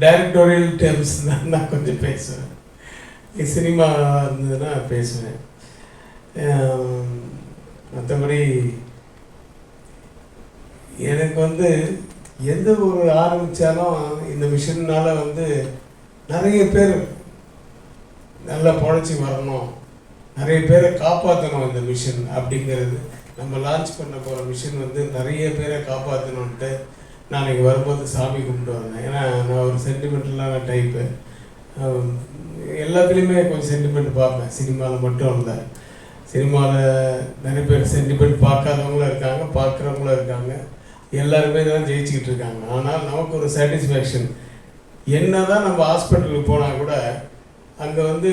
டைரக்டோரியல் டேர்ம்ஸ் தான் நான் கொஞ்சம் பேசுவேன். சினிமா இருந்ததுன்னா பேசுவேன். மற்றபடி எனக்கு வந்து எந்த ஒரு ஆரம்பித்தாலும் இந்த மிஷினால் வந்து நிறைய பேர் நல்லா பொழைச்சி வரணும், நிறைய பேரை காப்பாற்றணும். இந்த மிஷின் அப்படிங்கிறது நம்ம லான்ச் பண்ண போகிற மிஷின் வந்து நிறைய பேரை காப்பாற்றணுன்ட்டு நான் இங்கே வரும்போது சாமி கும்பிட்டு வந்தேன். ஏன்னா நான் ஒரு சென்டிமெண்டலான டைப்பு. எல்லாத்துலேயுமே கொஞ்சம் சென்டிமெண்ட் பார்ப்பேன், சினிமாவில் மட்டும் இல்லை. சினிமாவில் நிறைய பேர் சென்டிமெண்ட் பார்க்காதவங்களும் இருக்காங்க, பார்க்குறவங்களும் இருக்காங்க. எல்லாருமே தான் ஜெயிச்சுக்கிட்டு இருக்காங்க. ஆனால் நமக்கு ஒரு சாட்டிஸ்ஃபேக்ஷன் என்ன தான் நம்ம ஹாஸ்பிட்டலுக்கு போனால் கூட அங்கே வந்து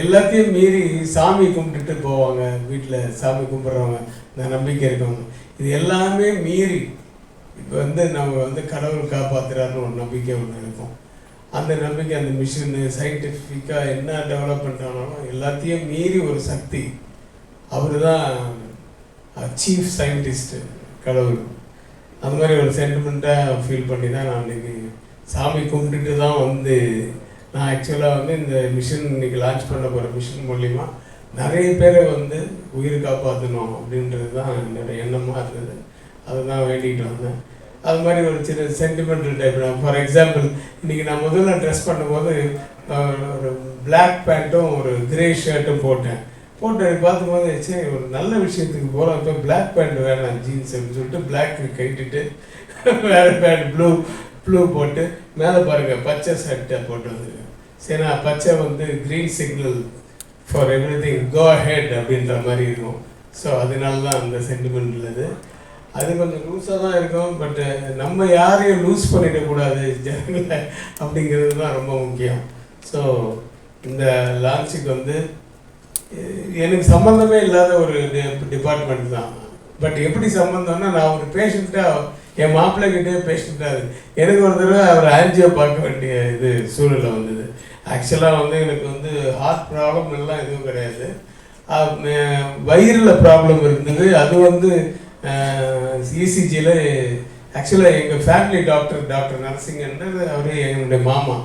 எல்லாத்தையும் மீறி சாமி கும்பிட்டுட்டு போவாங்க. வீட்டில் சாமி கும்பிட்றவங்க, இந்த நம்பிக்கை இருக்கவங்க, இது எல்லாமே மீறி இப்போ வந்து நம்ம வந்து கடவுள் காப்பாற்றுறாருன்னு ஒரு நம்பிக்கை ஒன்று இருக்கும். அந்த நம்பிக்கை, அந்த மிஷினு சயின்டிஃபிக்காக என்ன டெவலப்மெண்ட் ஆனாலும் எல்லாத்தையும் மீறி ஒரு சக்தி, அவர் தான் சீஃப் சயின்டிஸ்ட்டு, கடவுள். அந்த மாதிரி ஒரு சென்டிமெண்ட்டாக ஃபீல் பண்ணி தான் நான் இன்றைக்கி சாமி கும்பிட்டுட்டு தான் வந்து நான் ஆக்சுவலாக வந்து இந்த மிஷின் இன்றைக்கி லான்ச் பண்ண போகிற மிஷின் மூலிமா நிறைய பேரை வந்து உயிர் காப்பாற்றணும் அப்படின்றது தான் என்னோடய எண்ணமாக இருந்தது. அதை தான் வேண்டிகிட்டு வந்தேன். அது மாதிரி ஒரு சின்ன சென்டிமெண்டல் டைப். ஃபார் எக்ஸாம்பிள் இன்றைக்கி நான் முதல்ல ட்ரெஸ் பண்ணும்போது ஒரு பிளாக் பேண்ட்டும் ஒரு கிரே ஷர்ட்டும் போட்டு பார்க்கும்போது சரி ஒரு நல்ல விஷயத்துக்கு போகிறோம், இப்போ பிளாக் பேண்ட் வேணாம் ஜீன்ஸ் அப்படின்னு சொல்லிட்டு பிளாக் கட்டிட்டு வேறு பேண்ட் ப்ளூ போட்டு மேலே பாருங்கள் பச்சை ஷர்ட்டை போட்டு வந்துருக்கேன். சரி நான் பச்சை வந்து green signal for everything, go ahead அப்படின்ற மாதிரி இருக்கும். ஸோ அதனால தான் அந்த சென்டிமெண்ட் இது. அது கொஞ்சம் லூஸாக தான் இருக்கும். பட்டு நம்ம யாரையும் லூஸ் பண்ணிடக்கூடாது ஜனங்களை, அப்படிங்கிறது தான் ரொம்ப முக்கியம். ஸோ இந்த லான்ச்சுக்கு வந்து எனக்கு சம்மந்தமே இல்லாத ஒரு டிபார்ட்மெண்ட் தான். பட் எப்படி சம்மந்தம்னா, நான் ஒரு பேஷண்ட்டாக என் மாப்பிள்ளைகிட்டே பேஷண்ட்டாக எனக்கு ஒரு தடவை அவர் ஆன்ஜியோ பார்க்க வேண்டிய இது சூழ்நிலை வந்தது. ஆக்சுவலாக வந்து எனக்கு வந்து ஹார்ட் ப்ராப்ளம் எல்லாம் எதுவும் கிடையாது, வயிறில் ப்ராப்ளம் இருந்தது. அது வந்து இசிஜியில் ஆக்சுவலாக எங்கள் ஃபேமிலி டாக்டர் நரசிங்கன்றது அவர் என்னுடைய மாமா,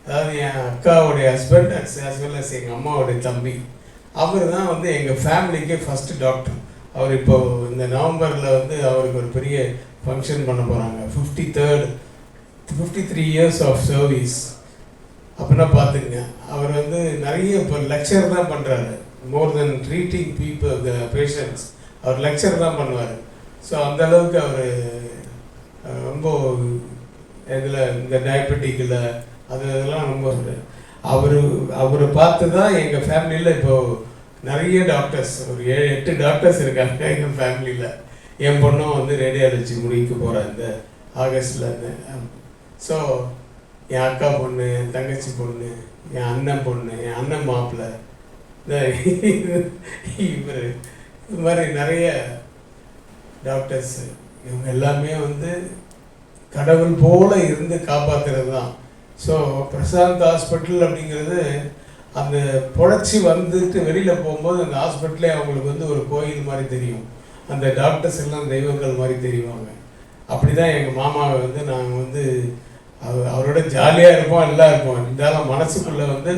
அதாவது என் அக்காவுடைய ஹஸ்பண்ட் as well as எங்கள் அம்மாவுடைய தம்பி. அவர் தான் வந்து எங்கள் ஃபேமிலிக்கே ஃபஸ்ட்டு டாக்டர். அவர் இப்போது இந்த நவம்பரில் வந்து அவருக்கு ஒரு பெரிய ஃபங்க்ஷன் பண்ண போகிறாங்க, 53 years ஆஃப் சர்வீஸ். அப்படின்னா பார்த்துங்க, அவர் வந்து நிறைய இப்போ லெக்சர் தான் பண்ணுறாரு. மோர் தென் ட்ரீட்டிங் பீப்புள் பேஷண்ட்ஸ், அவர் லெக்சர் தான் பண்ணுவார். ஸோ அந்தளவுக்கு அவர் ரொம்ப இதில் இந்த டயபெட்டிக்கில் அதெல்லாம் ரொம்ப அவரை பார்த்து தான் எங்கள் ஃபேமிலியில் இப்போது நிறைய டாக்டர்ஸ் ஒரு 7-8 டாக்டர்ஸ் இருக்காங்க எங்கள் ஃபேமிலியில். என் பொண்ணும் வந்து ரேடியாலஜி முடிக்க போகிறேன் இந்த ஆகஸ்ட்லேருந்து. ஸோ என் அக்கா பொண்ணு, என் தங்கச்சி பொண்ணு, என் அண்ணன் பொண்ணு, என் அண்ணன் மாப்பிள்ளை, இவர், இது மாதிரி நிறைய டாக்டர்ஸ் இவங்க எல்லாமே வந்து கடவுள் போல இருந்து காப்பாற்றுறது தான். ஸோ பிரசாந்த் ஹாஸ்பிட்டல் அப்படிங்கிறது அந்த பொழைச்சி வந்துட்டு வெளியில் போகும்போது அந்த ஹாஸ்பிட்டலே அவங்களுக்கு வந்து ஒரு கோயில் மாதிரி தெரியும். அந்த டாக்டர்ஸ் எல்லாம் தெய்வங்கள் மாதிரி தெரிவாங்க. அப்படி தான் எங்கள் மாமாவை வந்து நாங்கள் வந்து அவரோட ஜாலியாக இருப்போம், எல்லாம் இருப்போம். இருந்தாலும் மனசுக்குள்ளே வந்து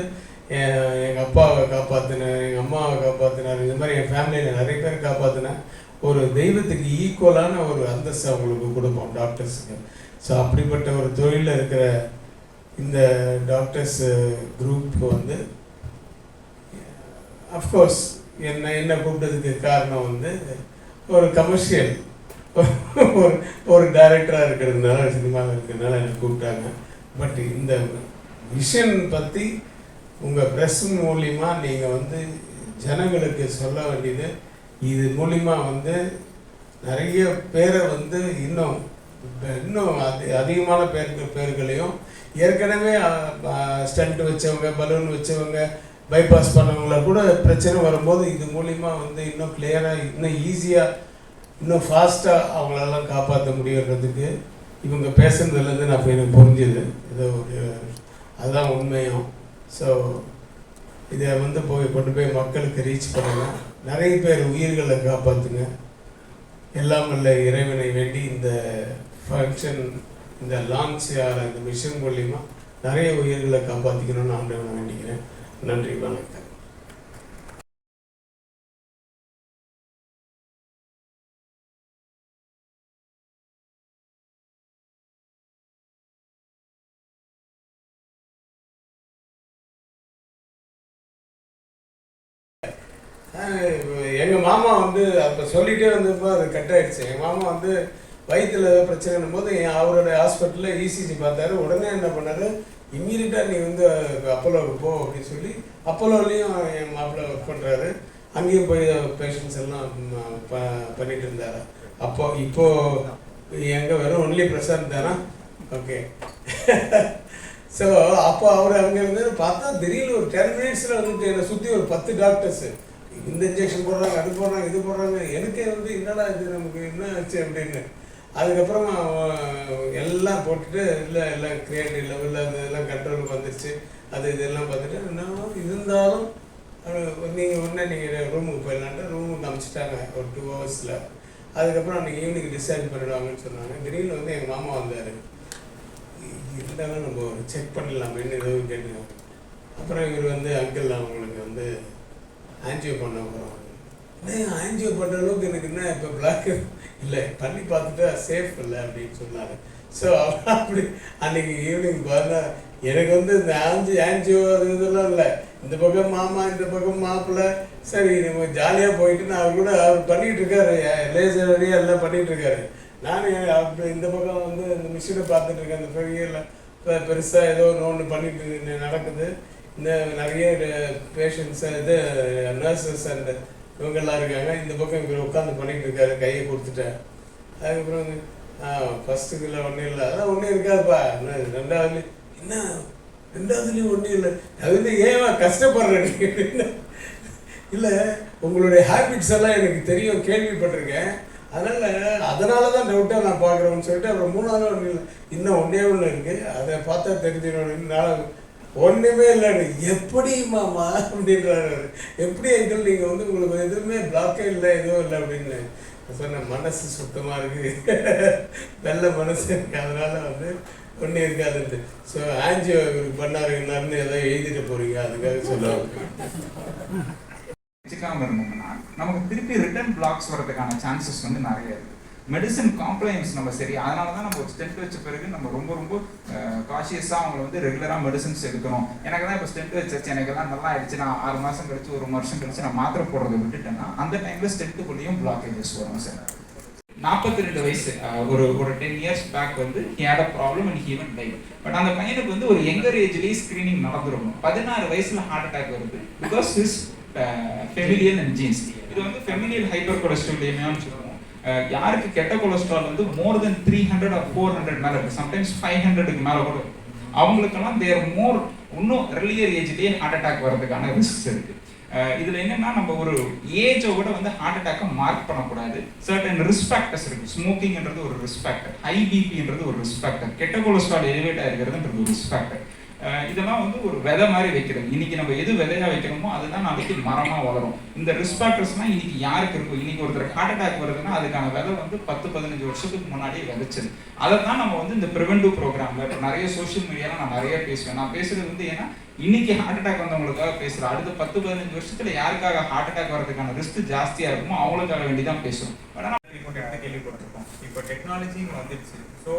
எங்கள் அப்பாவை காப்பாற்றினேன், எங்கள் அம்மாவை காப்பாற்றினார், இந்த மாதிரி என் ஃபேமிலியில் நிறைய பேர் காப்பாற்றினேன். ஒரு தெய்வத்துக்கு ஈக்குவலான ஒரு அந்தஸ்து அவங்களுக்கு கொடுப்போம் டாக்டர்ஸுக்கு. ஸோ அப்படிப்பட்ட ஒரு தொழிலில் இருக்கிற இந்த டாக்டர்ஸ் குரூப்புக்கு வந்து அஃப்கோர்ஸ் என்ன கூப்பிட்டதுக்கு காரணம் வந்து ஒரு கமர்ஷியல் ஒரு டைரக்டராக இருக்கிறதுனால, சினிமாவில் இருக்கிறதுனால என்னை கூப்பிட்டாங்க. பட் இந்த விஷன் பற்றி உங்கள் ப்ரெஸ் மூலிமா நீங்கள் வந்து ஜனங்களுக்கு சொல்ல வேண்டியது, இது மூலிமா வந்து நிறைய பேரை வந்து இன்னும் அதிகமான பேர்களையும் ஏற்கனவே ஸ்டண்ட் வச்சவங்க, பலூன் வச்சவங்க, பைபாஸ் பண்ணவங்கள கூட பிரச்சனை வரும்போது இது மூலிமா வந்து இன்னும் கிளியராக, இன்னும் ஈஸியாக, இன்னும் ஃபாஸ்ட்டாக அவங்களெல்லாம் காப்பாற்ற முடியுறதுக்கு இவங்க பேசுனதுலேருந்து நான் போய் எனக்கு புரிஞ்சுது. இது ஒரு அதுதான் உண்மையும். ஸோ இதை வந்து கொண்டு போய் மக்களுக்கு ரீச் பண்ணுங்க. நிறைய பேர் உயிர்களை காப்பாற்றுங்க. எல்லாம் வல்ல இறைவனை வேண்டி இந்த ஃபங்க்ஷன், இந்த லான்ச் ஆகிற இந்த மிஷன் மூலிமா நிறைய உயிர்களை காப்பாற்றிக்கணும்னு ஆண்டவனை வேண்டிக்கிறேன். நன்றி, வணக்கம். எங்கள் மாமா வந்து அப்போ சொல்லிகிட்டே வந்தப்போ அது கட் ஆகிடுச்சு. எங்கள் மாமா வந்து வயிற்றில் ஏதோ பிரச்சனைன்னும் போது அவரோட ஹாஸ்பிட்டலில் இசிஜி பார்த்தாரு. உடனே என்ன பண்ணார், இம்மீடியட்டாக நீ வந்து அப்போலோவுக்கு போ அப்படின்னு சொல்லி அப்போலோலையும் என் மாப்பிள்ளை ஒர்க் பண்ணுறாரு. அங்கேயும் போய் பேஷண்ட்ஸ் எல்லாம் பண்ணிட்டு இருந்தார். இப்போது எங்கே வெறும் ஒன்லி பிரசாந்த் தானா? ஓகே. ஸோ அப்போ அவர் அங்கே இருந்து பார்த்தா திடீர்னு ஒரு 10 மினிட்ஸில் வந்துட்டு என்னை சுற்றி ஒரு 10 டாக்டர்ஸு இந்த இன்ஜெக்ஷன் போடுறாங்க, அது போடுறாங்க, இது போடுறாங்க. எனக்கே வந்து என்னடா இது நமக்கு என்ன ஆச்சு அப்படின்னு. அதுக்கப்புறம் எல்லாம் போட்டுட்டு எல்லாம் கிரியேட்டிவ் லெவலில் அது எல்லாம் கண்ட்ரோலுக்கு வந்துடுச்சு. அது இதெல்லாம் பார்த்துட்டு என்ன இருந்தாலும் நீங்கள் உடனே நீங்கள் ரூமுக்கு போயிடலான்ட்டு ரூமுக்கு அனுப்பிச்சிட்டாங்க ஒரு 2 ஹவர்ஸில். அதுக்கப்புறம் அன்றைக்கி ஈவினிங் டிஸ்சார்ஜ் பண்ணிடுவாங்கன்னு சொன்னாங்க. திடீர்னு வந்து எங்கள் மாமா வந்தார். இருந்தாலும் நம்ம ஒரு செக் பண்ணிடலாமேன்னு ஏதோ கேட்டுருக்காங்க. அப்புறம் இவர் வந்து அங்கிள் அவங்களுக்கு வந்து ஆன்ஜியோ பண்ண போகிறோம். ஆன்ஜியோ பண்ணுற அளவுக்கு எனக்கு என்ன இப்போ பிளாக் இல்லை, பண்ணி பார்த்துட்டு சேஃப் இல்லை அப்படின்னு சொன்னார். ஸோ அப்படி அன்றைக்கி ஈவினிங் பார்த்தா எனக்கு வந்து இந்த ஆன்ஜியோ அது இதெல்லாம் இல்லை. இந்த பக்கம் மாமா, இந்த பக்கம் மாப்பிள்ளை. சரி நம்ம ஜாலியாக போயிட்டு நான் கூட அவர் பண்ணிகிட்டு இருக்காரு, லேசர் வழியாக எல்லாம் பண்ணிகிட்டு இருக்காரு. நான் அப்படி இந்த பக்கம் வந்து இந்த மிஷினை பார்த்துட்டு இருக்கேன். அந்த பெரிய பெருசாக ஏதோ ஒன்று பண்ணிட்டு நடக்குது. இந்த நிறைய பேஷண்ட்ஸ் இது நர்சஸ் அண்ட் இவங்கெல்லாம் இருக்காங்க. இந்த பக்கம் இவர் உட்காந்து பண்ணிகிட்டு இருக்காரு, கையை கொடுத்துட்டேன். அதுக்கப்புறம் வந்து ஃபஸ்ட்டுக்குள்ள ஒன்றும் இல்லை, அதான் ஒன்றும் இருக்காதுப்பா. ரெண்டாவதுலேயும் ஒன்றும் இல்லை. அது வந்து ஏவா கஷ்டப்படுறேன் இல்லை, உங்களுடைய ஹேபிட்ஸ் எல்லாம் எனக்கு தெரியும், கேள்விப்பட்டிருக்கேன். அதனால தான் டவுட்டாக நான் பார்க்குறேன்னு சொல்லிட்டு அப்புறம் 3வது ஒன்று இல்லை, இன்னும் ஒன்று இருக்குது, அதை பார்த்தா தெரிஞ்சிடணும். நான் ஒன்றுமே இல்லைன்னு எப்படி மாமா அப்படின்றாரு. எப்படி எங்கள் நீங்கள் வந்து உங்களுக்கு எதுவுமே பிளாக்கே இல்லை, எதுவும் இல்லை அப்படின்னு சொன்னேன். மனசு சுத்தமாக இருக்குது, நல்ல மனசு இருக்குது, அதனால் வந்து ஒன்றும் இருக்காதுன்ட்டு. ஸோ ஆன்ஜியோ இவருக்கு பண்ணாருங்கன்னு ஏதோ எழுதிட்டு போகிறீங்க, அதுக்காக சொல்லுவாங்க. வச்சுக்காம இருந்தோம்னா நமக்கு திருப்பி ரிட்டர்ன் பிளாக்ஸ் வரதுக்கான சான்சஸ் வந்து நிறைய இருக்குது. மெடிசன் காம்ப்ளைன்ஸ் நம்ம சரி, அதனால தான் நம்ம ஒரு ஸ்டென்ட் வச்ச பிறகு நம்ம ரொம்ப காஷியஸாக அவங்களை வந்து ரெகுலராக மெடிசன்ஸ் எடுக்கணும். எனக்கு தான் இப்போ ஸ்டென்ட் வச்சாச்சு, எனக்கெல்லாம் நல்லா ஆயிடுச்சு, நான் 6 மாதம் கழிச்சு 1 வருஷம் கழிச்சு நான் மாத்திரை போடுறதை விட்டுட்டேன்னா அந்த டைமில் ஸ்டென்ட்டுக்குள்ளேயும் பிளாக்கேஜஸ் வரும் சார். 42 வயசு ஒரு 10 years பேக் வந்து he had a problem and he even died. But அந்த பையனுக்கு வந்து ஒரு யங்கர் ஏஜ்லேயே ஸ்க்ரீனிங் நடந்துருக்கும். 16 வயசுல ஹார்ட் அட்டாக் வருது because his familial and jeans. இது வந்து ஃபெமிலியல் ஹைப்பர் கொலஸ்ட்ரோலியமியான்னு சொல்லுவோம். யாருக்கு கெட்ட கொலஸ்ட்ரால் வந்து மோர் தென் 300 or 400 மேலே இருக்குது, சம்டைம்ஸ் 500க்கு மேலே கூட அவங்களுக்கெல்லாம் தேர் மோர் இன்னும் earlier ஏஜ்லேயே ஹார்ட் அட்டாக் வர்றதுக்கான ரிஸ்க்ஸ் இருக்குது. இதில் என்னென்னா நம்ம ஒரு ஏஜை கூட வந்து ஹார்ட் அட்டாக்கை மார்க் பண்ணக்கூடாது. சர்டன் ரிஸ்க் ஃபேக்டர்ஸ் இருக்குது. ஸ்மோக்கிங்ன்றது ஒரு ரிஸ்க் ஃபேக்டர், ஹை பிபின்றது ஒரு ரிஸ்க் ஃபேக்டர், கெட்ட கொலஸ்ட்ரால் எலிவேட் ஆகிருக்கிறதுன்றது ஒரு ரிஸ்க் ஃபேக்டர். இதெல்லாம் வந்து ஒரு விதை மாதிரி வைக்கிறது. இன்னைக்கு நம்ம எது விதையா வைக்கிறோமோ அதுதான் நாளைக்கு மரமா வளரும். இந்த ரிஸ்க் ஃபேக்டர்ஸ்லாம் இன்னைக்கு யாருக்கு இருக்கும்? இன்னைக்கு ஒருத்தர் ஹார்ட் அட்டாக் வருதுன்னா அதுக்கான விதை வந்து 10-15 வருஷத்துக்கு முன்னாடியே விதைச்சது. அதை தான் நம்ம வந்து இந்த ப்ரிவென்டிவ் ப்ரோக்ராம்ல இப்போ நிறைய சோஷியல் மீடியால நான் நிறைய பேசுவேன். நான் பேசுறது வந்து ஏன்னா இன்னைக்கு ஹார்ட் அட்டாக் வந்தவங்களுக்காக பேசுறேன். அடுத்த 10-15 வருஷத்துல யாருக்காக ஹார்ட் அட்டாக் வரதுக்கான ரிஸ்க் ஜாஸ்தியா இருக்குமோ அவங்களுக்காக வேண்டிதான் பேசுவோம். கேள்விப்பட்டிருக்கோம். இப்போ டெக்னாலஜி வந்துடுச்சு. ஸோ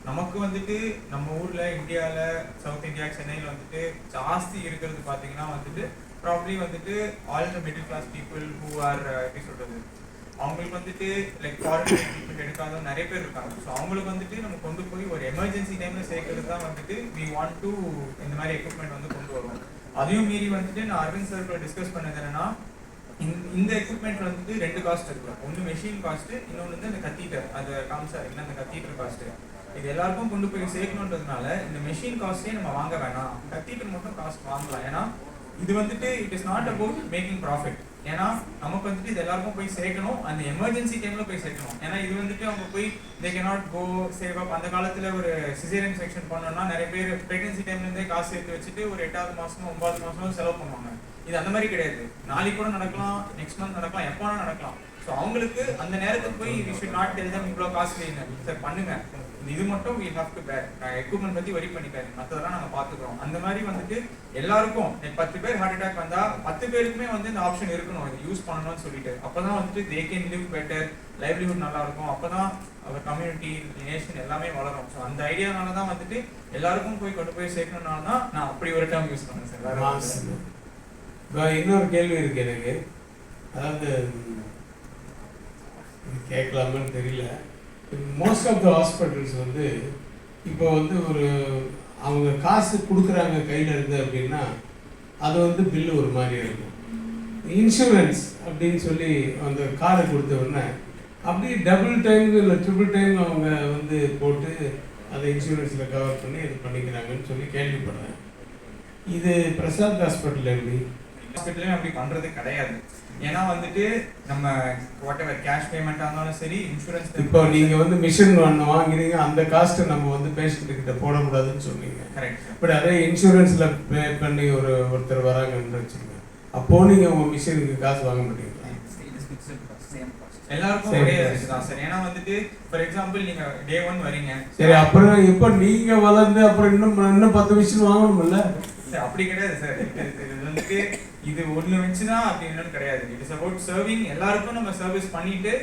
நமக்கு வந்துட்டு நம்ம ஊர்ல இந்தியாவில், சவுத் இந்தியா, சென்னையில் வந்துட்டு ஜாஸ்தி இருக்கிறது பார்த்தீங்கன்னா வந்துட்டு ப்ராப்ளி வந்துட்டு all the middle class people who are எப்படி சொல்றது, அவங்களுக்கு வந்துட்டு லைக் ஃபாரின் ட்ரீட்மெண்ட் எடுக்காத நிறைய பேர் இருக்காங்க. ஸோ அவங்களுக்கு வந்துட்டு நம்ம கொண்டு போய் ஒரு எமர்ஜென்சி டைம்ல சேர்க்கறது தான் வந்துட்டு வி வாண்ட் டு இந்த மாதிரி எக்யூப்மெண்ட் வந்து கொண்டு வருவோம். அதையும் மீறி வந்துட்டு நான் அரவிந்த் சார் டிஸ்கஸ் பண்ணது என்னன்னா, இந்த எக்யூப்மெண்ட் வந்துட்டு 2 காஸ்ட் இருக்கு. ஒன்று மெஷின் காஸ்ட், இன்னொன்று வந்து அந்த கத்தீட்டர், அது காமிச்சாருங்கன்னா அந்த கத்தீட்டர் காஸ்ட். இது எல்லாருக்கும் கொண்டு போய் சேர்க்கணுன்றதுனால இந்த மெஷின் காஸ்டே நம்ம வாங்க வேணாம், கத்தீட்டர் மட்டும் காஸ்ட் வாங்கலாம். ஏன்னா இது வந்துட்டு it is not about making profit. ஏன்னா நமக்கு வந்துட்டு இது எல்லாருக்கும் போய் சேர்க்கணும், அந்த எமர்ஜென்சி டைம்ல போய் சேர்க்கணும். ஏன்னா இது வந்துட்டு அவங்க போய் தே கேனாட் கோ சேவ் அப். அந்த காலத்துல ஒரு சிசேரியன் செக்ஷன் பண்ணோம்னா நிறைய பேர் பிரெக்னன்சி டைம்ல இருந்தே காசு சேர்த்து வச்சுட்டு ஒரு 8வது மாசமோ 9வது மாசமோ செலவு பண்ணுவாங்க. இது அந்த மாதிரி கிடையாது. நாளைக்கு கூட நடக்கலாம், நெக்ஸ்ட் மந்த் நடக்கலாம், எப்போ வேணா நடக்கலாம். ஸோ அவங்களுக்கு அந்த நேரத்துக்கு போய் we should not tell them இவ்வளோ காசு இல்லைங்க சார் பண்ணுங்க, இது மட்டும் வி ஹேவ் டு பேர். நான் எக்யூப்மெண்ட் பற்றி வரி பண்ணிக்காரு, மற்றதெல்லாம் நாங்கள் பார்த்துக்கிறோம். அந்த மாதிரி வந்துட்டு எல்லாருக்கும் 10 பேர் ஹார்ட் அட்டாக் வந்தால் 10 பேருக்குமே வந்து இந்த ஆப்ஷன் இருக்கணும், இது யூஸ் பண்ணணும்னு சொல்லிட்டு. அப்போ தான் வந்துட்டு they can live better, livelihood நல்லா இருக்கும். அப்போ தான் அவர் கம்யூனிட்டி, நேஷன் எல்லாமே வளரும். ஸோ அந்த ஐடியானால தான் வந்துட்டு எல்லாருக்கும் போய் கொண்டு போய் சேர்க்கணும்னால தான் நான் அப்படி ஒரு டேர்ம் யூஸ் பண்ணேன் சார். இன்னொரு கேள்வி இருக்கு எனக்கு, அதாவது கேட்கலாமான்னு தெரியல. மோஸ்ட் ஆஃப் த ஹாஸ்பிட்டல்ஸ் வந்து இப்போ வந்து ஒரு அவங்க காசு கொடுக்குறாங்க கையில் இருந்து அப்படின்னா அது வந்து பில்லு ஒரு மாதிரி இருக்கும். இன்சூரன்ஸ் அப்படின்னு சொல்லி அந்த கார்டை கொடுத்த உடனே அப்படியே டபுள் டைம் இல்லை ட்ரிபிள் டைம் அவங்க வந்து போட்டு அதை இன்சூரன்ஸில் கவர் பண்ணி இது பண்ணிக்கிறாங்கன்னு சொல்லி கேள்விப்படுறேன். இது பிரசாத் ஹாஸ்பிட்டல் எப்படி? ஹாஸ்பிட்டலையும் அப்படி பண்ணுறது கிடையாது. ஏன்னா வந்துட்டு நம்ம வாட்டெவர் கேஷ் பேமெண்ட்டாக இருந்தாலும் சரி, இன்சூரன்ஸ் இப்போ நீங்கள் வந்து மிஷின் ஒன்று வாங்குறீங்க, அந்த காஸ்ட்டை நம்ம வந்து பேஷண்ட்டுக்கிட்ட போடக்கூடாதுன்னு சொன்னீங்க. கரெக்ட். பட் அதே இன்சூரன்ஸில் பே பண்ணி ஒருத்தர் வராங்கன்னு வச்சுக்கோங்க, அப்போது நீங்கள் உங்கள் மிஷினுக்கு காசு வாங்க மாட்டீங்களா? எல்லாருக்கும் ஒரே தான் சார். ஏன்னா வந்துட்டு ஃபார் எக்ஸாம்பிள் நீங்க டே 1 வரீங்க, சரி, அப்புறம் இப்போ நீங்க வளர்ந்து அப்புறம் இன்னும் 10 மிஷின் வாங்கணும்ல? சார் அப்படி கிடையாது சார். இது வந்துட்டு இது ஒன்று வச்சுன்னா அப்படி என்னன்னு கிடையாது. It is about serving. எல்லாருக்கும் நம்ம சர்வீஸ் பண்ணிட்டு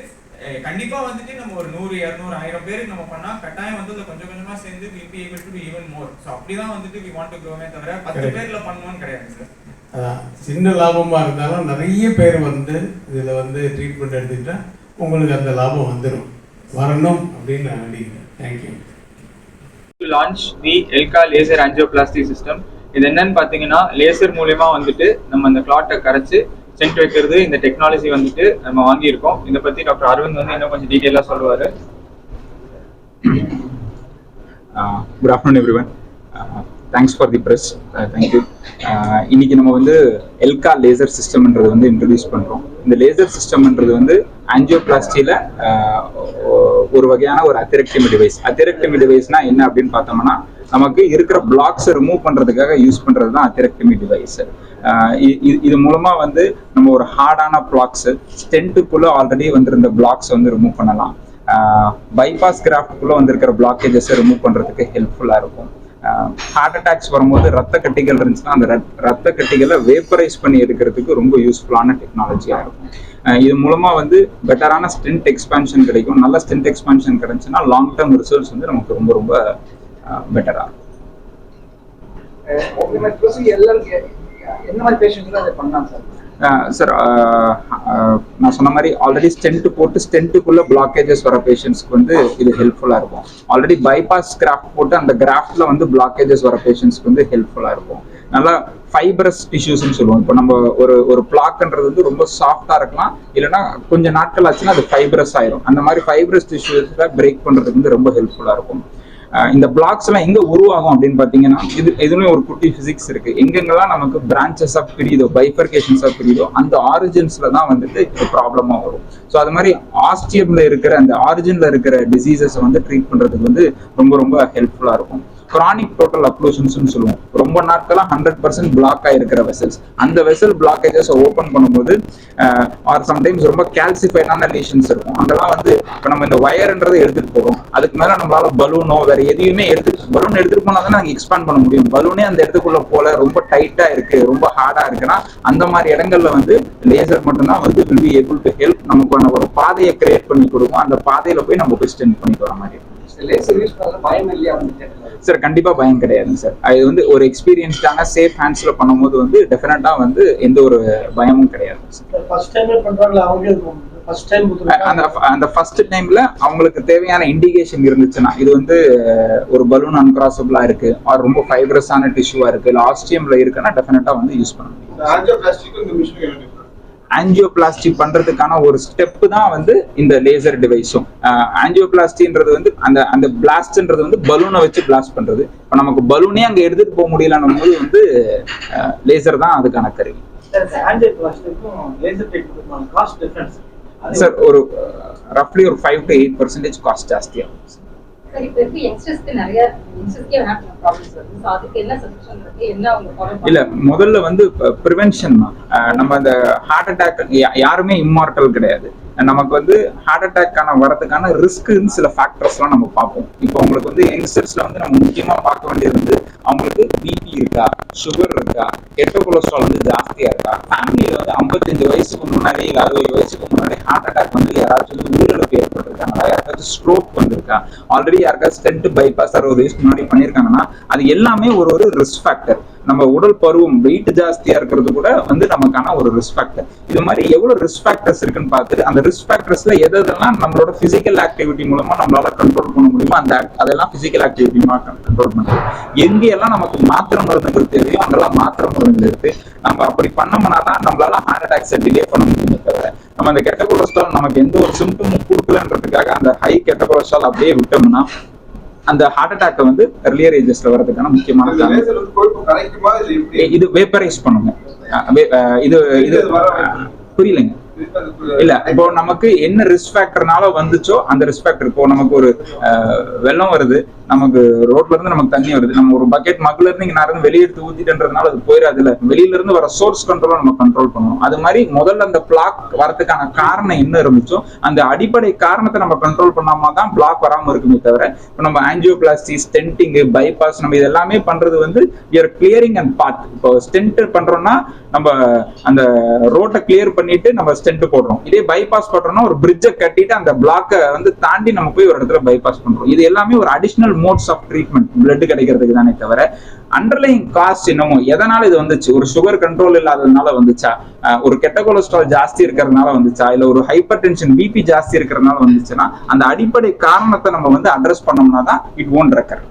கண்டிப்பா வந்துட்டு நம்ம ஒரு 100, 200, 1000 பேருக்கு நம்ம பண்ணா கட்டாயம் வந்து அதை கொஞ்சம் கொஞ்சமா சேர்ந்து will be able to to even more. So அப்படிதான் வந்துட்டு வி வாண்ட் டு க்ரோவே தவிர 10 பேர்ல பண்ணணும்னு கிடையாது சார். அதான் சின்ன லாபமாக இருந்தாலும் நிறைய பேர் வந்து இதில் வந்து ட்ரீட்மெண்ட் எடுத்துக்கிட்டா உங்களுக்கு அந்த லாபம் வந்துடும், வரணும் அப்படின்னு நான் நினைக்கிறேன். Thank you. Launch the ELCA laser angioplasty system. இது என்னன்னு பார்த்தீங்கன்னா, லேசர் மூலயமா வந்துட்டு நம்ம அந்த கிளாட்டை கரைச்சி சென்ட் வைக்கிறது. இந்த டெக்னாலஜி வந்துட்டு நம்ம வாங்கியிருக்கோம். இதை பற்றி டாக்டர் அரவிந்த் வந்து இன்னும் கொஞ்சம் டீட்டெயிலாக சொல்லுவார். Good afternoon everyone. Thanks for the press. Thank you. இன்னைக்கு நம்ம வந்து எல்கா லேசர் சிஸ்டம்ன்றது வந்து இன்ட்ரடியூஸ் பண்ணுறோம். இந்த லேசர் சிஸ்டம்ன்றது வந்து ஆஞ்சியோபிளாஸ்டியில் ஒரு வகையான ஒரு அத்திரெக்டமி டிவைஸ். அத்திரெக்டமி டிவைஸ்னா என்ன அப்படின்னு பார்த்தோம்னா, நமக்கு இருக்கிற பிளாக்ஸை ரிமூவ் பண்ணுறதுக்காக யூஸ் பண்ணுறது தான் அத்திரெக்டமி டிவைஸ். இது மூலமாக வந்து நம்ம ஒரு ஹார்டான பிளாக்ஸு, ஸ்டென்ட்டுக்குள்ளே ஆல்ரெடி வந்திருந்த பிளாக்ஸ் வந்து ரிமூவ் பண்ணலாம். பைபாஸ் கிராஃப்ட்குள்ளே வந்திருக்கிற பிளாக்கேஜஸை ரிமூவ் பண்ணுறதுக்கு ஹெல்ப்ஃபுல்லாக இருக்கும். ஹார்ட் அட்டாக்ஸ் வரும்போது ரத்த கட்டிகள் இருந்துச்சுன்னா அந்த ரத்த கட்டிகளை வேப்பரைஸ் பண்ணி எடுக்கிறதுக்கு ரொம்ப யூஸ்ஃபுல்லான டெக்னாலஜியாக இருக்கும். இது மூலமாக வந்து பெட்டரான ஸ்டென்ட் எக்ஸ்பான்ஷன் கிடைக்கும். நல்ல ஸ்டென்ட் எக்ஸ்பான்ஷன் கிடைச்சுன்னா லாங் டேர்ம் ரிசல்ட்ஸ் வந்து நமக்கு ரொம்ப ரொம்ப பெட்டராக இருக்கும். என்ன மாதிரி பேஷண்ட்ஸ் அதை பண்ணலாம் சார்? சார் நான் சொன்ன மாதிரி ஆல்ரெடி ஸ்டென்ட் போட்டு ஸ்டென்ட்டுக்குள்ள பிளாக்கேஜஸ் வர பேஷண்ட்ஸ்க்கு வந்து இது ஹெல்ப்ஃபுல்லாக இருக்கும். ஆல்ரெடி பைபாஸ் கிராஃப்ட் போட்டு அந்த கிராஃப்ட்ல வந்து பிளாக்கேஜஸ் வர பேஷண்ட்ஸ்க்கு வந்து ஹெல்ப்ஃபுல்லாக இருக்கும். நல்லா ஃபைபரஸ் டிஷ்யூஸ்ன்னு சொல்லுவோம். இப்போ நம்ம ஒரு பிளாக்ன்றது வந்து ரொம்ப சாஃப்டா இருக்கலாம், இல்லைன்னா கொஞ்சம் நாட்கள் ஆச்சுன்னா அது ஃபைபரஸ் ஆயிரும். அந்த மாதிரி ஃபைபரஸ் டிஷ்யூஸை பிரேக் பண்றதுக்கு வந்து ரொம்ப ஹெல்ப்ஃபுல்லா இருக்கும். இந்த பிளாக்ஸ் எல்லாம் எங்க உருவாகும் அப்படின்னு பாத்தீங்கன்னா, இதுலயும் ஒரு குட்டி பிசிக்ஸ் இருக்கு. எங்கெங்கெல்லாம் நமக்கு பிரான்ச்சஸ் ஆஃப் பிரியுதோ, பைஃபர்கேஷன்ஸ் ஆஃப் பிரியுதோ, அந்த ஆரிஜின்ஸ்ல தான் வந்துட்டு ப்ராப்ளமா வரும். ஸோ அது மாதிரி ஆஸ்டியம்ல இருக்கிற அந்த ஆரிஜின்ல இருக்கிற டிசீசஸ் வந்து ட்ரீட் பண்றதுக்கு வந்து ரொம்ப ரொம்ப ஹெல்ப்ஃபுல்லா இருக்கும். கிரானிக் டோட்டல் அக்ளூஷன்ஸ் சொல்லுவோம். ரொம்ப நாட்களா 100% பிளாக் ஆயிருக்கிற வெசல்ஸ், அந்த வெசல் பிளாக்கேஜஸ் ஓப்பன் பண்ணும்போது ஆர் சம்டைம்ஸ் ரொம்ப கால்சிஃபைடான லீஷன்ஸ் இருக்கும். அங்கெல்லாம் வந்து இப்போ நம்ம இந்த வயர்ன்றதை எடுத்துட்டு போறோம், அதுக்கு மேல நம்மளால பலூனோ வேற எதையுமே பலூன் எடுத்துட்டு போனா தான் நாங்கள் எக்ஸ்பேண்ட் பண்ண முடியும். பலூனே அந்த இடத்துக்குள்ள போல ரொம்ப டைட்டா இருக்கு, ரொம்ப ஹார்டா இருக்குன்னா அந்த மாதிரி இடங்கள்ல வந்து லேசர் மட்டும்தான் வந்து will be able to help நமக்கு ஒரு பாதையை கிரியேட் பண்ணி கொடுக்கும். அந்த பாதையில போய் நம்ம போய் ஸ்டென்ட் பண்ணிட்டு வர மாதிரி இருக்கும். சார் கண்டிப்பா பயம் கிடையாதுங்க சார். அது வந்து ஒரு எக்ஸ்பீரியன்ஸ்டான சேஃப் ஹேண்ட்ஸ்ல பண்ணும்போது வந்து டெஃபினட்டா வந்து எந்த ஒரு பயமும் கிடையாது. அந்த ஃபர்ஸ்ட் டைம்ல அவங்களுக்கு தேவையான இண்டிகேஷன் இருந்துச்சுன்னா, இது வந்து ஒரு பலூன் அன்கிராசபிளா இருக்கு, ஆர் ரொம்ப ஃபைப்ரஸான டிஷ்யூவா இருக்கு, இல்ல ஆஸ்டியம்ல இருக்குன்னா டெஃபினட்டா வந்து யூஸ் பண்ண முடியும். ஆஞ்சியோபிளாஸ்டி பண்றதுக்கான ஒரு ஸ்டெப் தான் வந்து இந்த லேசர் டிவைஸும். ஆஞ்சியோபிளாஸ்டின்றது வந்து அந்த பிளாஸ்ட்ன்றது வந்து பலூனை வச்சு பிளாஸ்ட் பண்றது. இப்போ நமக்கு பலூனே அங்க எடுத்துட்டு போக முடியலன்னும் போது வந்து லேசர் தான் அதுக்கான கருவி. சார் ஒரு ரஃப்லி ஒரு 5 to 8% காஸ்ட் ஜாஸ்தியாகும். இல்ல, முதல்ல வந்து ப்ரிவென்ஷன் தான். நம்ம அந்த ஹார்ட் அட்டாக் யாருமே இம்மார்டல் கிடையாது. நமக்கு வந்து ஹார்ட் அட்டாக்கான வரதுக்கான ரிஸ்க்குன்னு சில ஃபேக்டர்ஸ்லாம் நம்ம பார்ப்போம். இப்போ உங்களுக்கு வந்து யங்ஸ்டர்ஸ்ல வந்து நம்ம முக்கியமா பார்க்க வேண்டியது வந்து அவங்களுக்கு பிபி இருக்கா, சுகர் இருக்கா, கெட்ட கொலஸ்ட்ரால் வந்து ஜாஸ்தியா இருக்கா, ஃபேமிலியில வந்து 55 வயசுக்கு முன்னாடி 60 வயசுக்கு முன்னாடி ஹார்ட் அட்டாக் வந்து யாராச்சும் உயிரிழப்பு ஏற்பட்டிருக்காங்களா, யாருக்காச்சும் ஸ்ட்ரோக் வந்திருக்கா, ஆல்ரெடி யாருக்காச்சும் ஸ்டென்ட் பைபாஸ் 60 வயசுக்கு முன்னாடி பண்ணியிருக்காங்கன்னா அது எல்லாமே ஒரு ரிஸ்க் ஃபேக்டர். நம்ம உடல் பருவம் வெயிட் ஜாஸ்தியா இருக்கிறது கூட வந்து நமக்கான ஒரு ரிஸ்க் ஃபேக்டர். இது மாதிரி எவ்வளவு ரிஸ்க் ஃபேக்டர்ஸ் இருக்குன்னு பார்த்து அந்த ரிஸ்க் ஃபேக்டர்ஸ்ல எதெல்லாம் நம்மளோட பிசிக்கல் ஆக்டிவிட்டி மூலமா நம்மளால கண்ட்ரோல் பண்ண முடியுமோ அதெல்லாம் பிசிக்கல் ஆக்டிவிட்டி மூலமா கண்ட்ரோல் பண்ணுறது. எங்கெல்லாம் நமக்கு மாத்திரை மருந்துகள் தேவையோ அங்கெல்லாம் மாத்திரை மருந்துகள் எடுத்து நம்ம அப்படி பண்ணோம்னா தான் நம்மளால ஹார்ட் அட்டாக்ஸை டிலே பண்ண முடியும். தவிர நம்ம அந்த கெட்ட கொலஸ்ட்ரால் நமக்கு எந்த ஒரு சிம்டமும் கொடுக்கலன்றதுக்காக அந்த ஹை கெட்ட கொலஸ்ட்ரால் அப்படியே விட்டோம்னா அந்த ஹார்ட் அட்டாக் வந்து earlier ஏஜஸ்ல வரதுக்கான முக்கியமான இது வேப்பரைஸ் பண்ணுங்க. இது புரியலைங்க. இல்ல, இப்போ நமக்கு என்ன ரிஸ்க் ஃபேக்டர்னால வந்துச்சோ அந்த ரிஸ்க் ஃபேக்டர். இப்போ நமக்கு ஒரு வெள்ளம் வருது, நமக்கு ரோட்ல இருந்து நமக்கு தண்ணி வருது, நம்ம ஒரு பக்கெட் மக்குல இருந்து இங்க நான் வெளியெடுத்து ஊத்திட்டன்றதுனால அது போயிடாது. இல்ல, வெளியில இருந்து வர சோர்ஸ் கண்ட்ரோல நம்ம கண்ட்ரோல் பண்ணணும். அது மாதிரி முதல்ல அந்த பிளாக் வரதுக்கான காரணம் என்ன இருந்துச்சோ அந்த அடிப்படை காரணத்தை நம்ம கண்ட்ரோல் பண்ணாம தான் பிளாக் வராம இருக்குமே தவிர, இப்போ நம்ம ஆஞ்சியோபிளாஸ்டி, ஸ்டென்டிங், பைபாஸ் நம்ம இதெல்லாமே பண்றது வந்து கிளியரிங் அண்ட் பாத். இப்போ ஸ்டென்ட் பண்றோம்னா நம்ம அந்த ரோட்டை கிளியர் பண்ணிட்டு நம்ம ஸ்டென்ட் போடுறோம். இதே பைபாஸ் பண்றோம்னா ஒரு பிரிட்ஜை கட்டிட்டு அந்த பிளாக்கை வந்து தாண்டி நம்ம போய் ஒரு இடத்துல பைபாஸ் பண்றோம். இது எல்லாமே ஒரு additional modes of treatment blood கிடைக்கிறதுக்கு தானே தவிர அண்டர்லைங் காஸ்ட் என்னமோ எதனால இது வந்துச்சு, ஒரு சுகர் கண்ட்ரோல் இல்லாததுனால வந்துச்சா, ஒரு கெட்ட கொலஸ்ட்ரால் ஜாஸ்தி இருக்கிறதுனால வந்துச்சா, இல்ல ஒரு ஹைப்பர் டென்ஷன் பிபி ஜாஸ்தி இருக்கிறதுனால வந்துச்சுன்னா அந்த அடிப்படை காரணத்தை நம்ம வந்து அட்ரஸ் பண்ணோம்னா தான் இட் ஓன்ட் ரெக்கர்.